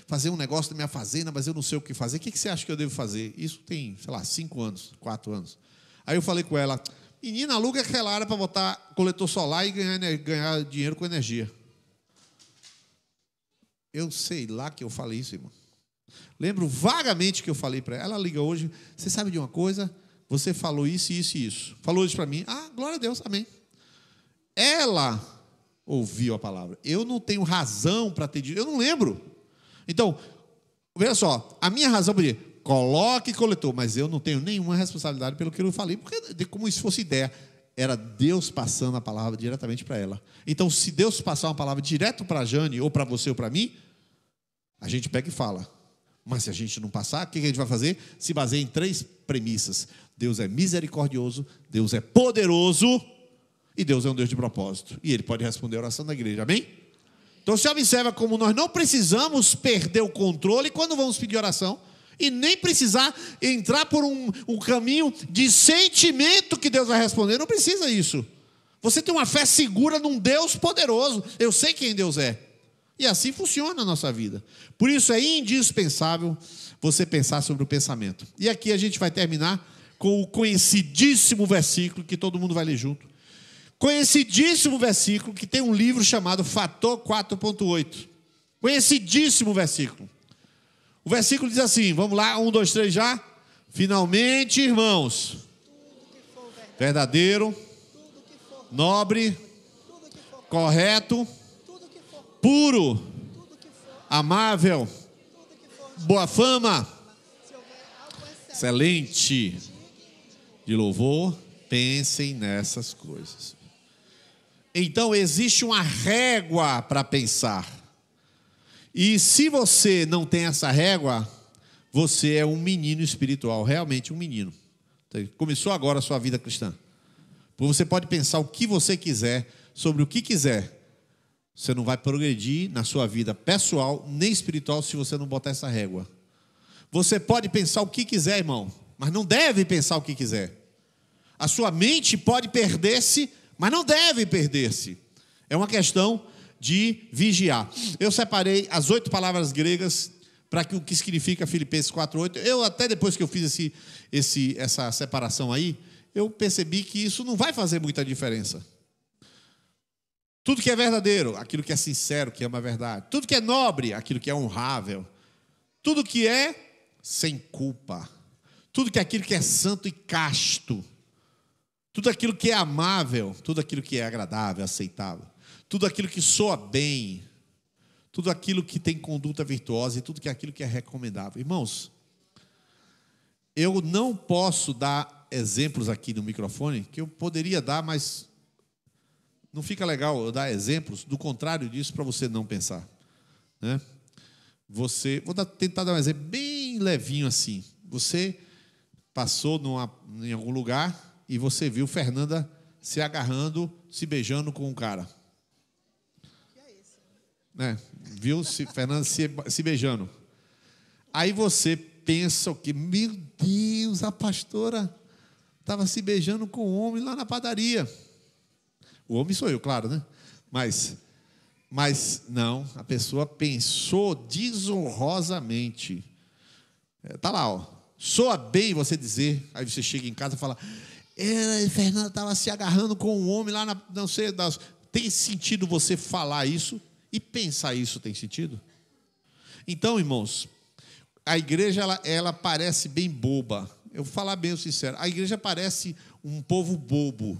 [SPEAKER 1] fazer um negócio da minha fazenda, mas eu não sei o que fazer. O que você acha que eu devo fazer? Isso tem, 5 anos, 4 anos. Aí eu falei com ela: menina, aluga aquela área para botar coletor solar e ganhar dinheiro com energia. Eu sei lá que eu falei isso, irmão. Lembro vagamente que eu falei para ela. Ela liga hoje: você sabe de uma coisa? Você falou isso, isso e isso. Falou isso para mim. Glória a Deus, amém. Ela ouviu a palavra. Eu não tenho razão para ter dito. Eu não lembro. Então, veja só. A minha razão para dizer: coloque coletor. Mas eu não tenho nenhuma responsabilidade pelo que eu falei. Porque como isso fosse ideia. Era Deus passando a palavra diretamente para ela. Então, se Deus passar uma palavra direto para a Jane, ou para você ou para mim, a gente pega e fala. Mas se a gente não passar, o que a gente vai fazer? Se baseia em 3 premissas. Deus é misericordioso, Deus é poderoso e Deus é um Deus de propósito. E Ele pode responder a oração da igreja, amém? Então, você observa como nós não precisamos perder o controle quando vamos pedir oração. E nem precisar entrar por um caminho de sentimento que Deus vai responder. Não precisa isso. Você tem uma fé segura num Deus poderoso. Eu sei quem Deus é. E assim funciona a nossa vida. Por isso é indispensável você pensar sobre o pensamento. E aqui a gente vai terminar com o conhecidíssimo versículo que todo mundo vai ler junto. Conhecidíssimo versículo que tem um livro chamado Fator 4.8. Conhecidíssimo versículo. O versículo diz assim, vamos lá, 1, 2, 3 já. Finalmente, irmãos, verdadeiro, nobre, correto, puro, amável, boa fama, excelente, de louvor, pensem nessas coisas. Então, existe uma régua para pensar. E se você não tem essa régua, você é um menino espiritual, realmente um menino. Começou agora a sua vida cristã. Você pode pensar o que você quiser, sobre o que quiser. Você não vai progredir na sua vida pessoal, nem espiritual, se você não botar essa régua. Você pode pensar o que quiser, irmão, mas não deve pensar o que quiser. A sua mente pode perder-se, mas não deve perder-se. É uma questão de vigiar. Eu separei as 8 palavras gregas para o que significa Filipenses 4:8. Eu até depois que eu fiz essa separação aí, eu percebi que isso não vai fazer muita diferença. Tudo que é verdadeiro, aquilo que é sincero, que ama a verdade. Tudo que é nobre, aquilo que é honrável. Tudo que é sem culpa. Tudo que é aquilo que é santo e casto. Tudo aquilo que é amável, tudo aquilo que é agradável, aceitável. Tudo aquilo que soa bem, tudo aquilo que tem conduta virtuosa e tudo aquilo que é recomendável. Irmãos, eu não posso dar exemplos aqui no microfone, que eu poderia dar, mas não fica legal eu dar exemplos do contrário disso para você não pensar. Né? Tentar dar um exemplo bem levinho assim. Você passou em algum lugar e você viu Fernanda se agarrando, se beijando com um cara. Viu Fernanda se beijando. Aí você pensa o quê? Meu Deus, a pastora estava se beijando com um homem lá na padaria. O homem sou eu, claro, né? Mas não, a pessoa pensou desonrosamente. Tá lá, ó. Soa bem você dizer, aí você chega em casa e fala: Fernanda estava se agarrando com um homem lá não sei, tem sentido você falar isso? E pensar isso tem sentido? Então, irmãos, a igreja ela parece bem boba. Eu vou falar bem sincero. A igreja parece um povo bobo.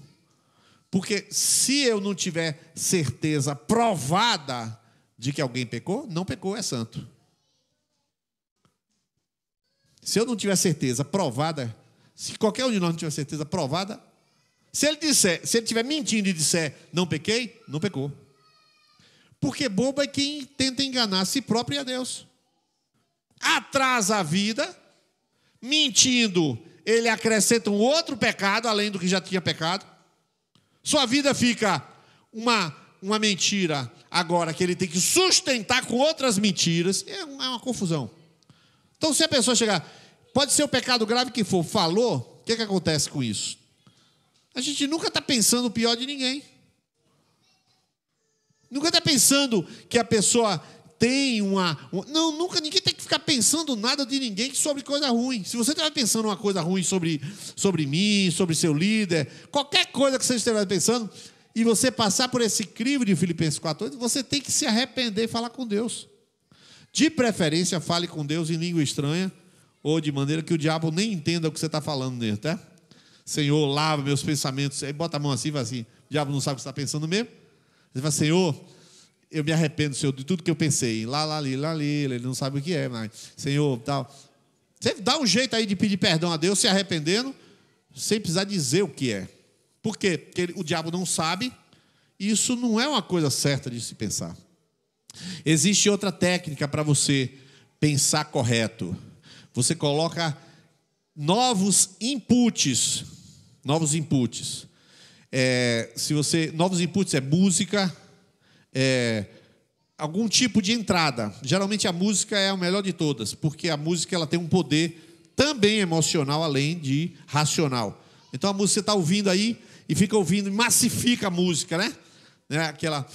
[SPEAKER 1] Porque se eu não tiver certeza provada de que alguém pecou, não pecou, é santo. Se eu não tiver certeza provada, se qualquer um de nós não tiver certeza provada, se ele estiver mentindo e disser não pequei, não pecou. Porque bobo é quem tenta enganar a si próprio e a Deus. Atrasa a vida, mentindo, ele acrescenta um outro pecado, além do que já tinha pecado. Sua vida fica uma uma mentira agora que ele tem que sustentar com outras mentiras, é uma confusão. Então, se a pessoa chegar, pode ser o pecado grave que for, falou, o que acontece com isso? A gente nunca está pensando o pior de ninguém. Nunca está pensando que a pessoa tem Não, nunca, ninguém tem que ficar pensando nada de ninguém sobre coisa ruim. Se você estiver pensando uma coisa ruim sobre mim, sobre seu líder, qualquer coisa que você estiver pensando, e você passar por esse crivo de Filipenses 4:8, você tem que se arrepender e falar com Deus. De preferência, fale com Deus em língua estranha, ou de maneira que o diabo nem entenda o que você está falando nele, tá? Senhor, lava meus pensamentos. Aí bota a mão assim e fala assim, o diabo não sabe o que você está pensando mesmo. Você fala, Senhor, eu me arrependo, Senhor, de tudo que eu pensei. Lá, ele não sabe o que é, mas, Senhor, tal. Você dá um jeito aí de pedir perdão a Deus, se arrependendo, sem precisar dizer o que é. Por quê? Porque o diabo não sabe, e isso não é uma coisa certa de se pensar. Existe outra técnica para você pensar correto. Você coloca novos inputs. Novos inputs é música, algum tipo de entrada. Geralmente a música é a melhor de todas, porque a música ela tem um poder também emocional, além de racional. Então a música você está ouvindo aí e fica ouvindo, massifica a música, né? Aquela...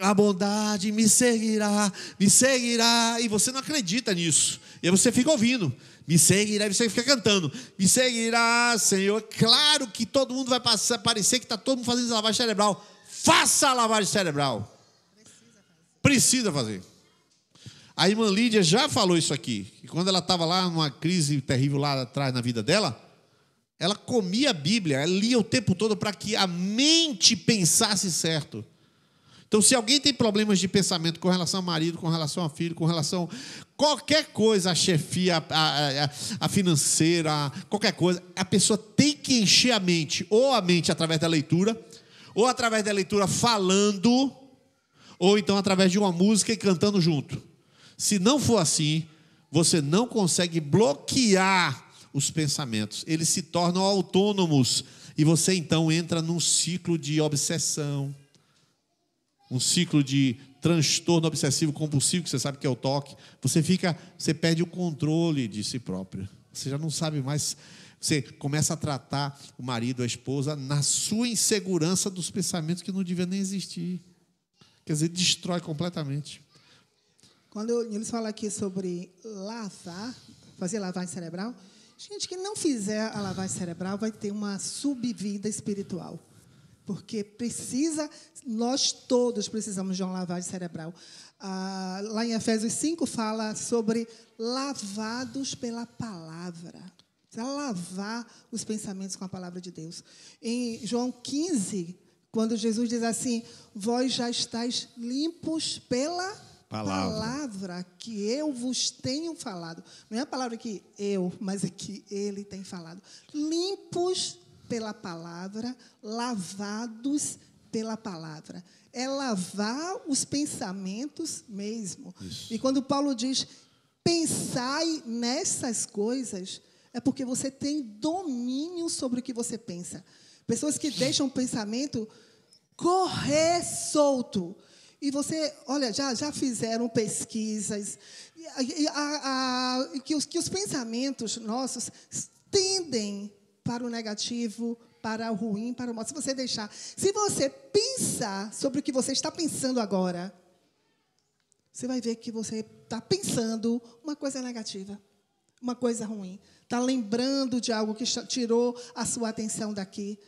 [SPEAKER 1] a bondade me seguirá, e você não acredita nisso. E aí você fica ouvindo, me seguirá, e você fica cantando, me seguirá, Senhor. Claro que todo mundo vai parecer que está todo mundo fazendo lavagem cerebral. Faça a lavagem cerebral. Precisa fazer. A irmã Lídia já falou isso aqui, que quando ela estava lá numa crise terrível lá atrás na vida dela, ela comia a Bíblia, ela lia o tempo todo para que a mente pensasse certo. Então, se alguém tem problemas de pensamento com relação ao marido, com relação ao filho, com relação a qualquer coisa, a chefia, a financeira, qualquer coisa, a pessoa tem que encher a mente, ou a mente através da leitura, ou através da leitura falando, ou então através de uma música e cantando junto. Se não for assim, você não consegue bloquear os pensamentos. Eles se tornam autônomos, e você então entra num ciclo de obsessão, um ciclo de transtorno obsessivo compulsivo, que você sabe que é o toque. Você perde o controle de si próprio. Você já não sabe mais. Você começa a tratar o marido, a esposa, na sua insegurança dos pensamentos que não devia nem existir. Quer dizer, destrói completamente.
[SPEAKER 2] Quando eles falam aqui sobre fazer lavagem cerebral, gente que não fizer a lavagem cerebral vai ter uma subvida espiritual. Porque nós todos precisamos de uma lavagem cerebral. Lá em Efésios 5 fala sobre lavados pela palavra. Precisa lavar os pensamentos com a palavra de Deus. Em João 15, quando Jesus diz assim, vós já estáis limpos pela palavra que eu vos tenho falado. Não é a palavra que mas é que ele tem falado. Limpos pela palavra, lavados pela palavra. É lavar os pensamentos mesmo. Isso. E quando Paulo diz, pensai nessas coisas, é porque você tem domínio sobre o que você pensa. Pessoas que deixam o pensamento correr solto. E você, olha, já fizeram pesquisas, que os pensamentos nossos tendem para o negativo, para o ruim, para o mal. Se você pensar sobre o que você está pensando agora, você vai ver que você está pensando uma coisa negativa, uma coisa ruim. Está lembrando de algo que tirou a sua atenção daqui.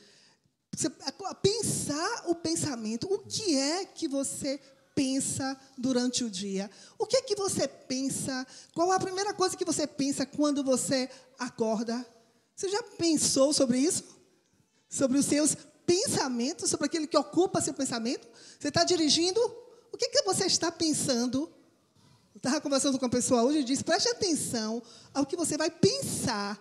[SPEAKER 2] Pensar o pensamento. O que é que você pensa durante o dia? O que é que você pensa? Qual é a primeira coisa que você pensa quando você acorda? Você já pensou sobre isso? Sobre os seus pensamentos? Sobre aquilo que ocupa seu pensamento? Você está dirigindo? O que você está pensando? Eu estava conversando com uma pessoa hoje e disse, preste atenção ao que você vai pensar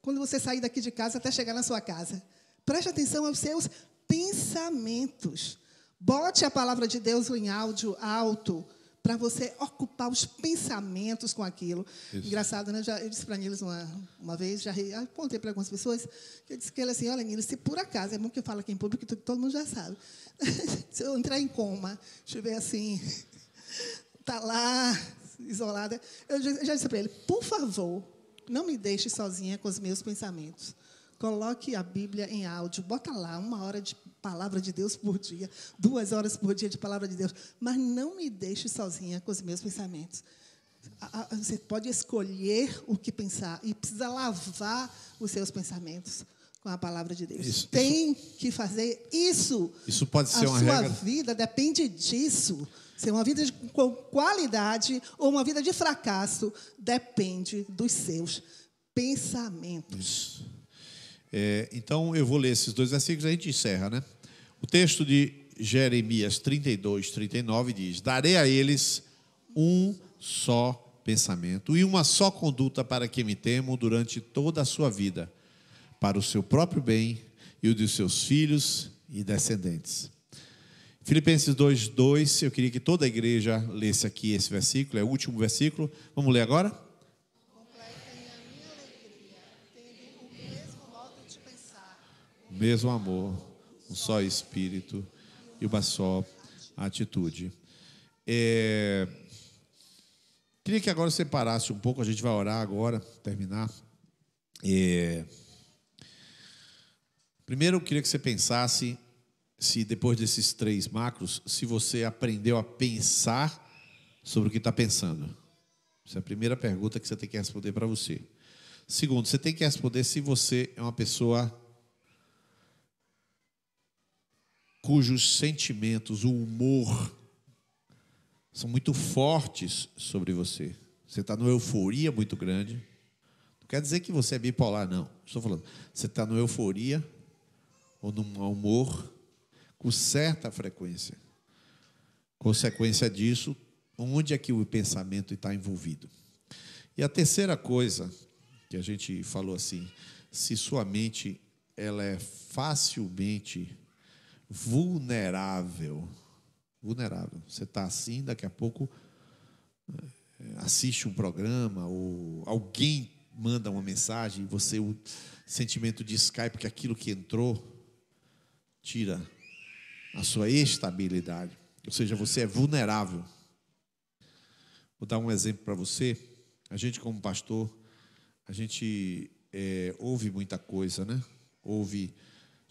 [SPEAKER 2] quando você sair daqui de casa até chegar na sua casa. Preste atenção aos seus pensamentos. Bote a palavra de Deus em áudio alto, para você ocupar os pensamentos com aquilo.
[SPEAKER 1] Isso.
[SPEAKER 2] Engraçado, né? Eu disse para a Niles uma vez, já contei para algumas pessoas, que eu disse que ele assim, olha, Niles, se por acaso, é bom que eu falo aqui em público, que todo mundo já sabe, se eu entrar em coma, estiver assim, tá lá, isolada, eu já disse para ele, por favor, não me deixe sozinha com os meus pensamentos. Coloque a Bíblia em áudio, bota lá 1 hora de palavra de Deus por dia, 2 horas por dia de palavra de Deus, mas não me deixe sozinha com os meus pensamentos. Você pode escolher o que pensar e precisa lavar os seus pensamentos com a palavra de Deus. Tem que fazer isso.
[SPEAKER 1] Isso pode ser uma regra.
[SPEAKER 2] A sua vida depende disso. Se é uma vida com qualidade ou uma vida de fracasso, depende dos seus pensamentos.
[SPEAKER 1] Isso. Então, eu vou ler esses 2 versículos e a gente encerra, né? O texto de Jeremias 32, 39 diz: darei a eles um só pensamento e uma só conduta para que me temam durante toda a sua vida, para o seu próprio bem e o de seus filhos e descendentes. Filipenses 2, 2, eu queria que toda a igreja lesse aqui esse versículo, é o último versículo. Vamos ler agora? Mesmo amor, um só espírito e uma só atitude. Queria que agora você parasse um pouco, a gente vai orar agora, terminar. Primeiro eu queria que você pensasse, se depois desses 3 macros, se você aprendeu a pensar sobre o que está pensando. Essa é a primeira pergunta que você tem que responder para você. Segundo, você tem que responder se você é uma pessoa cujos sentimentos, o humor, são muito fortes sobre você. Você está numa euforia muito grande. Não quer dizer que você é bipolar, não. Estou falando, você está numa euforia ou num humor com certa frequência. Consequência disso, onde é que o pensamento está envolvido? E a terceira coisa que a gente falou assim, se sua mente ela é facilmente vulnerável. Você está assim, daqui a pouco assiste um programa ou alguém manda uma mensagem e o sentimento de Skype, porque aquilo que entrou tira a sua estabilidade. Ou seja, você é vulnerável. Vou dar um exemplo para você. A gente, como pastor, a gente ouve muita coisa, né? Ouve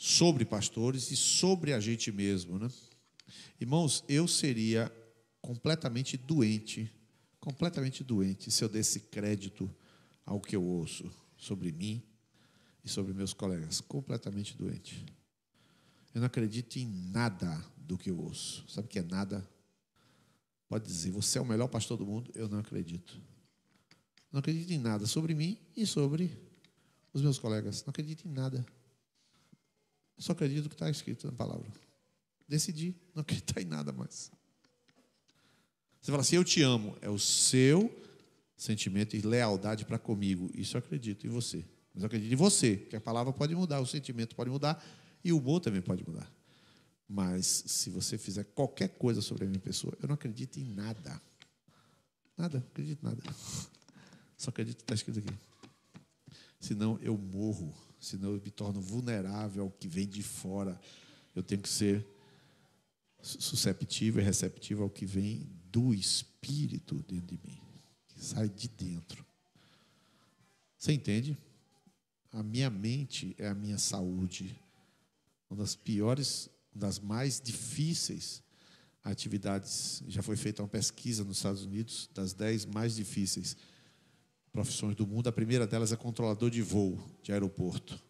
[SPEAKER 1] sobre pastores e sobre a gente mesmo, né? Irmãos, eu seria completamente doente se eu desse crédito ao que eu ouço sobre mim e sobre meus colegas. Completamente doente. Eu não acredito em nada do que eu ouço. Sabe o que é nada? Pode dizer, você é o melhor pastor do mundo? Eu não acredito. Não acredito em nada sobre mim e sobre os meus colegas. Não acredito em nada. Eu só acredito no que está escrito na palavra. Decidi não acreditar em nada mais. Você fala assim, eu te amo. É o seu sentimento e lealdade para comigo. Isso eu acredito em você. Mas eu acredito em você, que a palavra pode mudar, o sentimento pode mudar e o humor também pode mudar. Mas se você fizer qualquer coisa sobre a minha pessoa, eu não acredito em nada. Nada, não acredito em nada. Só acredito no que está escrito aqui. Senão eu morro. Senão eu me torno vulnerável ao que vem de fora. Eu tenho que ser susceptível e receptível ao que vem do Espírito dentro de mim, que sai de dentro. Você entende? A minha mente é a minha saúde. Uma das piores, das mais difíceis atividades. Já foi feita uma pesquisa nos Estados Unidos das 10 mais difíceis profissões do mundo. A primeira delas é controlador de voo, de aeroporto.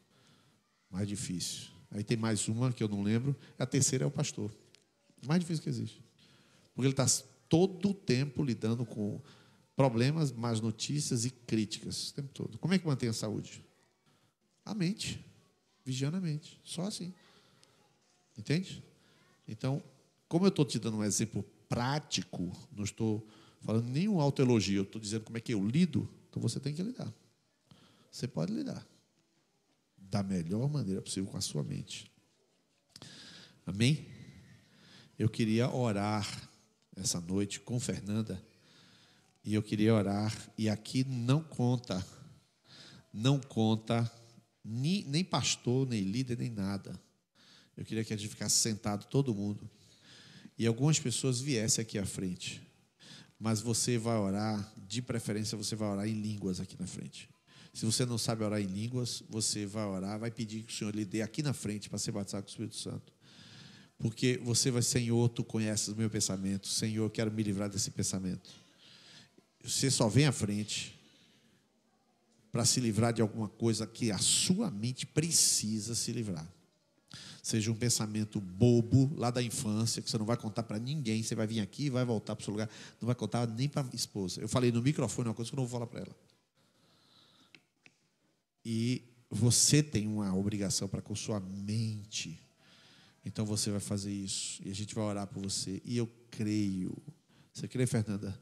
[SPEAKER 1] Mais difícil. Aí tem mais uma que eu não lembro. A terceira é o pastor. Mais difícil que existe. Porque ele está todo o tempo lidando com problemas, más notícias e críticas. O tempo todo. Como é que mantém a saúde? A mente. Vigiando a mente. Só assim. Entende? Então, como eu estou te dando um exemplo prático, não estou falando nenhum autoelogio, eu estou dizendo como é que eu lido, então você tem que lidar. Você pode lidar da melhor maneira possível com a sua mente. Amém? Eu queria orar essa noite com Fernanda, e eu queria orar, e aqui não conta nem pastor, nem líder, nem nada. Eu queria que a gente ficasse sentado, todo mundo, e algumas pessoas viessem aqui à frente, mas você vai orar, de preferência você vai orar em línguas aqui na frente. Se você não sabe orar em línguas, você vai orar, vai pedir que o Senhor lhe dê aqui na frente para ser batizado com o Espírito Santo. Porque você vai, Senhor, tu conheces o meu pensamento. Senhor, eu quero me livrar desse pensamento. Você só vem à frente para se livrar de alguma coisa que a sua mente precisa se livrar. Seja um pensamento bobo, lá da infância, que você não vai contar para ninguém. Você vai vir aqui e vai voltar para o seu lugar. Não vai contar nem para a esposa. Eu falei no microfone uma coisa que eu não vou falar para ela. E você tem uma obrigação para com sua mente. Então você vai fazer isso. E a gente vai orar por você. E eu creio. Você crê, Fernanda?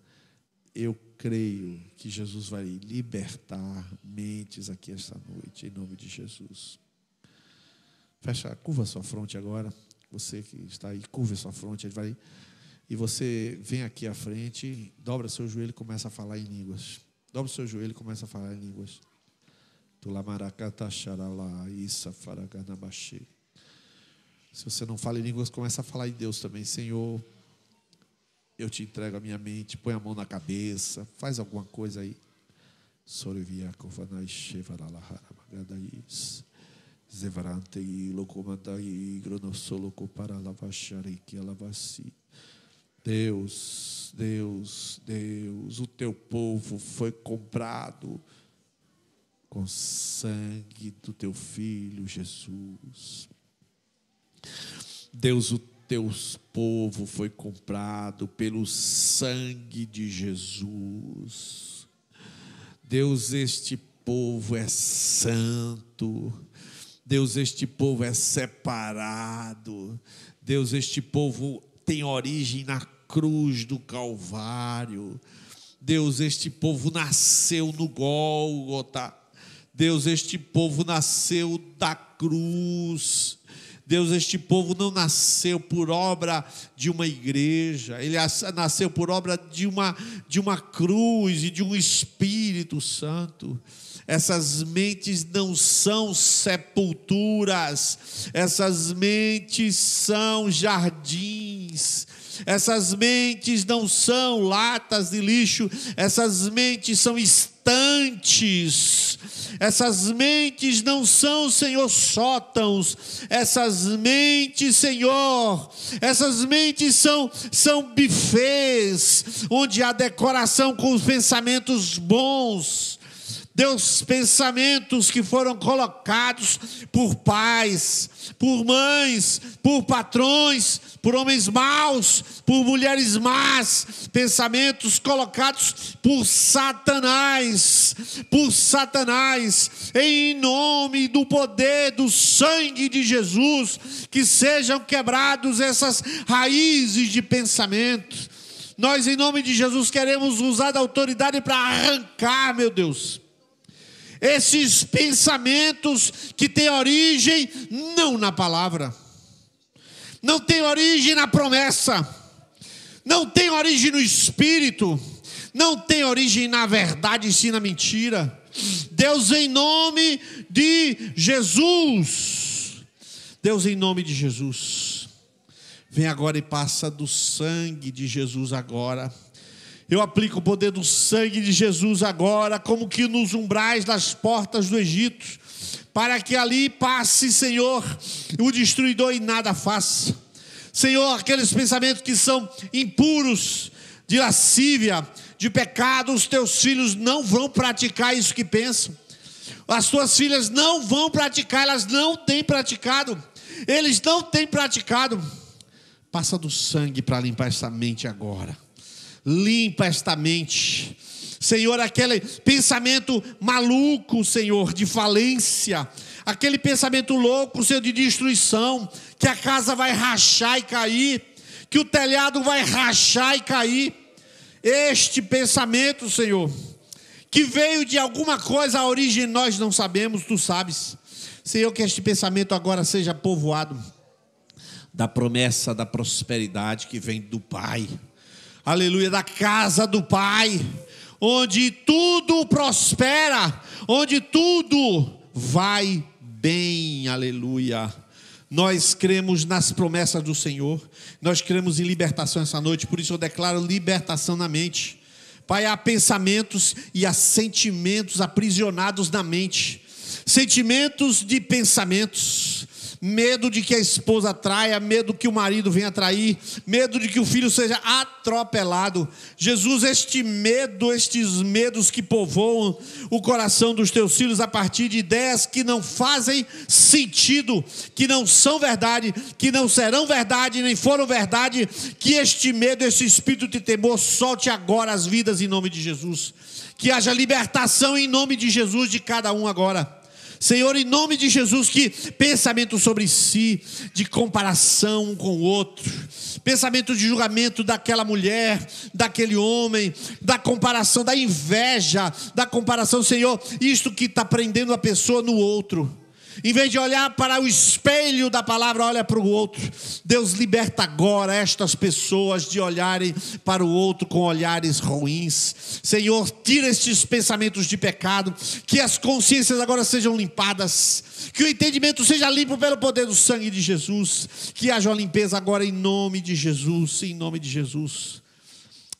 [SPEAKER 1] Eu creio que Jesus vai libertar mentes aqui esta noite, em nome de Jesus. Curva a sua fronte agora. Você que está aí, curva a sua fronte. E você vem aqui à frente, dobra seu joelho e começa a falar em línguas. Dobra seu joelho e começa a falar em línguas. Se você não fala em línguas, começa a falar em Deus também. Senhor, eu te entrego a minha mente. Põe a mão na cabeça, faz alguma coisa aí. Deus, Deus, Deus, o teu povo foi comprado com sangue do teu Filho Jesus. Deus, o teu povo foi comprado pelo sangue de Jesus. Deus, este povo é santo. Deus, este povo é separado. Deus, este povo tem origem na cruz do Calvário. Deus, este povo nasceu no Gólgota. Deus, este povo nasceu da cruz. Deus, este povo não nasceu por obra de uma igreja, ele nasceu por obra de uma cruz e de um Espírito Santo. Essas mentes não são sepulturas, essas mentes são jardins. Essas mentes não são latas de lixo, essas mentes são estantes. Essas mentes não são, Senhor, sótãos. Essas mentes, Senhor, essas mentes são bufês, onde há decoração com os pensamentos bons. Deus, pensamentos que foram colocados por pais, por mães, por patrões, por homens maus, por mulheres más, pensamentos colocados por Satanás, em nome do poder do sangue de Jesus, que sejam quebrados essas raízes de pensamento. Nós, em nome de Jesus, queremos usar da autoridade para arrancar, meu Deus, esses pensamentos que têm origem não na palavra, não tem origem na promessa, não tem origem no Espírito, não tem origem na verdade, sim na mentira. Deus, em nome de Jesus, Deus, em nome de Jesus, vem agora e passa do sangue de Jesus agora. Eu aplico o poder do sangue de Jesus agora, como que nos umbrais das portas do Egito, para que ali passe, Senhor, o destruidor e nada faça. Senhor, aqueles pensamentos que são impuros, de lascívia, de pecado, os teus filhos não vão praticar isso que pensam. As tuas filhas não vão praticar, elas não têm praticado. Eles não têm praticado. Passa do sangue para limpar essa mente agora. Limpa esta mente, Senhor, aquele pensamento maluco, Senhor, de falência, aquele pensamento louco, Senhor, de destruição, que a casa vai rachar e cair, que o telhado vai rachar e cair. Este pensamento, Senhor, que veio de alguma coisa, a origem nós não sabemos, Tu sabes. Senhor, que este pensamento agora seja povoado da promessa da prosperidade que vem do Pai. aleluia, da casa do Pai, onde tudo prospera, onde tudo vai bem, aleluia. Nós cremos nas promessas do Senhor, nós cremos em libertação essa noite, por isso eu declaro libertação na mente. Pai, há pensamentos e há sentimentos aprisionados na mente, sentimentos de pensamentos, medo de que a esposa traia, medo que o marido venha trair, medo de que o filho seja atropelado. Jesus, estes medos que povoam o coração dos teus filhos a partir de ideias que não fazem sentido, que não são verdade, que não serão verdade, nem foram verdade, que este medo, esse espírito de temor solte agora as vidas em nome de Jesus, que haja libertação em nome de Jesus de cada um agora. Senhor, em nome de Jesus, que pensamento sobre si, de comparação um com o outro, pensamento de julgamento daquela mulher, daquele homem, da comparação, da inveja, da comparação, Senhor, isto que está prendendo a pessoa no outro. Em vez de olhar para o espelho da palavra, olha para o outro. Deus, liberta agora estas pessoas de olharem para o outro com olhares ruins. Senhor, tira estes pensamentos de pecado, que as consciências agora sejam limpadas, que o entendimento seja limpo pelo poder do sangue de Jesus, que haja uma limpeza agora em nome de Jesus, em nome de Jesus.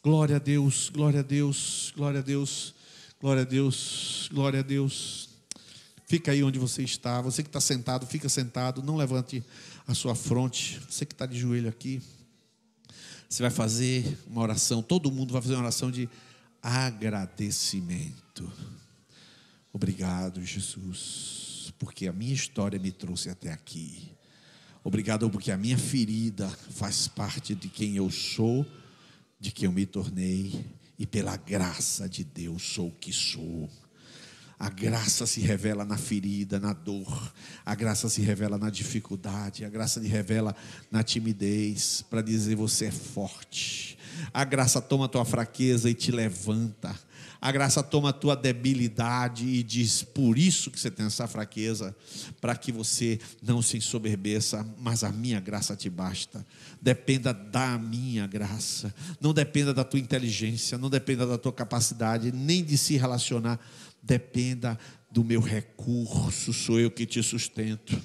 [SPEAKER 1] Glória a Deus, glória a Deus, glória a Deus, glória a Deus, glória a Deus. Fica aí onde você está. Você que está sentado, fica sentado. Não levante a sua fronte. Você que está de joelho aqui, você vai fazer uma oração. Todo mundo vai fazer uma oração de agradecimento. Obrigado, Jesus, porque a minha história me trouxe até aqui. Obrigado porque a minha ferida faz parte de quem eu sou, de quem eu me tornei, e pela graça de Deus sou o que sou. A graça se revela na ferida, na dor. A graça se revela na dificuldade. A graça se revela na timidez, para dizer você é forte. A graça toma a tua fraqueza e te levanta. A graça toma a tua debilidade e diz, por isso que você tem essa fraqueza, para que você não se ensoberbeça, mas a minha graça te basta. Dependa da minha graça. Não dependa da tua inteligência, não dependa da tua capacidade, nem de se relacionar. Dependa do meu recurso, sou eu que te sustento.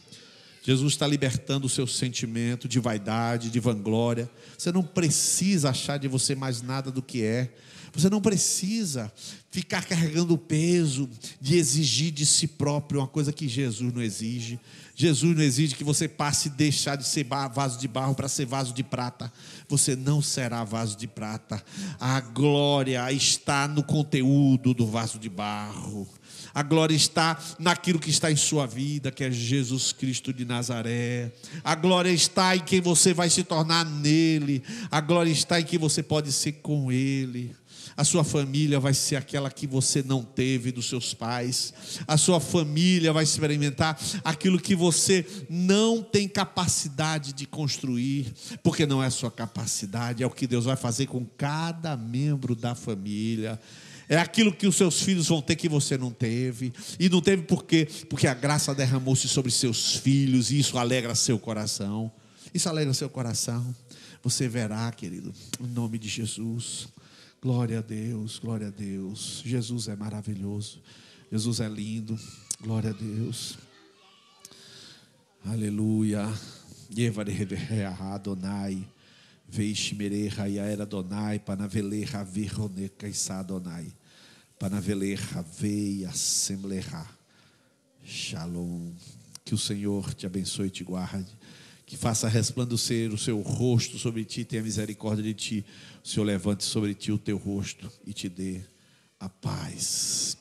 [SPEAKER 1] Jesus está libertando o seu sentimento de vaidade, de vanglória. Você não precisa achar de você mais nada do que é. Você não precisa ficar carregando o peso de exigir de si próprio uma coisa que Jesus não exige. Jesus não exige que você passe a deixar de ser vaso de barro para ser vaso de prata. Você não será vaso de prata. A glória está no conteúdo do vaso de barro. A glória está naquilo que está em sua vida, que é Jesus Cristo de Nazaré. A glória está em quem você vai se tornar nele. A glória está em que você pode ser com ele. A sua família vai ser aquela que você não teve dos seus pais. A sua família vai experimentar aquilo que você não tem capacidade de construir, porque não é a sua capacidade, é o que Deus vai fazer com cada membro da família. É aquilo que os seus filhos vão ter que você não teve. E não teve por quê? Porque a graça derramou-se sobre seus filhos, e isso alegra seu coração. Isso alegra seu coração. Você verá, querido, em nome de Jesus. Glória a Deus, glória a Deus. Jesus é maravilhoso. Jesus é lindo. Glória a Deus. Aleluia. Adonai. Veishmere Hayaera Adonai. Panavele Have Roneca Issa Adonai. Panavele Have Assembleha. Shalom. Que o Senhor te abençoe e te guarde. Que faça resplandecer o seu rosto sobre ti, tenha misericórdia de ti. O Senhor levante sobre ti o teu rosto e te dê a paz.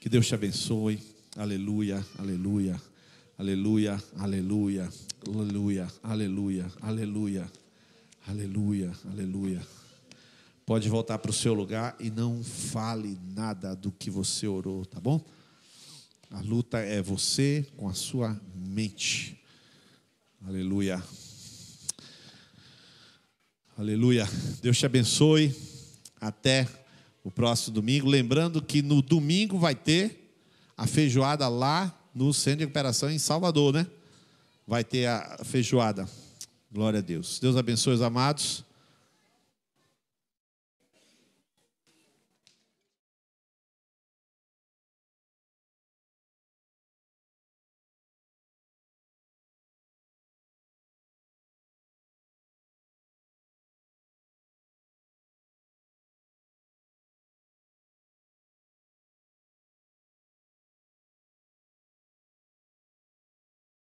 [SPEAKER 1] Que Deus te abençoe. Aleluia, aleluia, aleluia, aleluia, aleluia, aleluia, aleluia, aleluia, aleluia. Pode voltar para o seu lugar e não fale nada do que você orou, tá bom? A luta é você com a sua mente. Aleluia. Aleluia. Deus te abençoe. Até o próximo domingo. Lembrando que no domingo vai ter a feijoada lá no Centro de Recuperação em Salvador, né? Vai ter a feijoada. Glória a Deus. Deus abençoe os amados.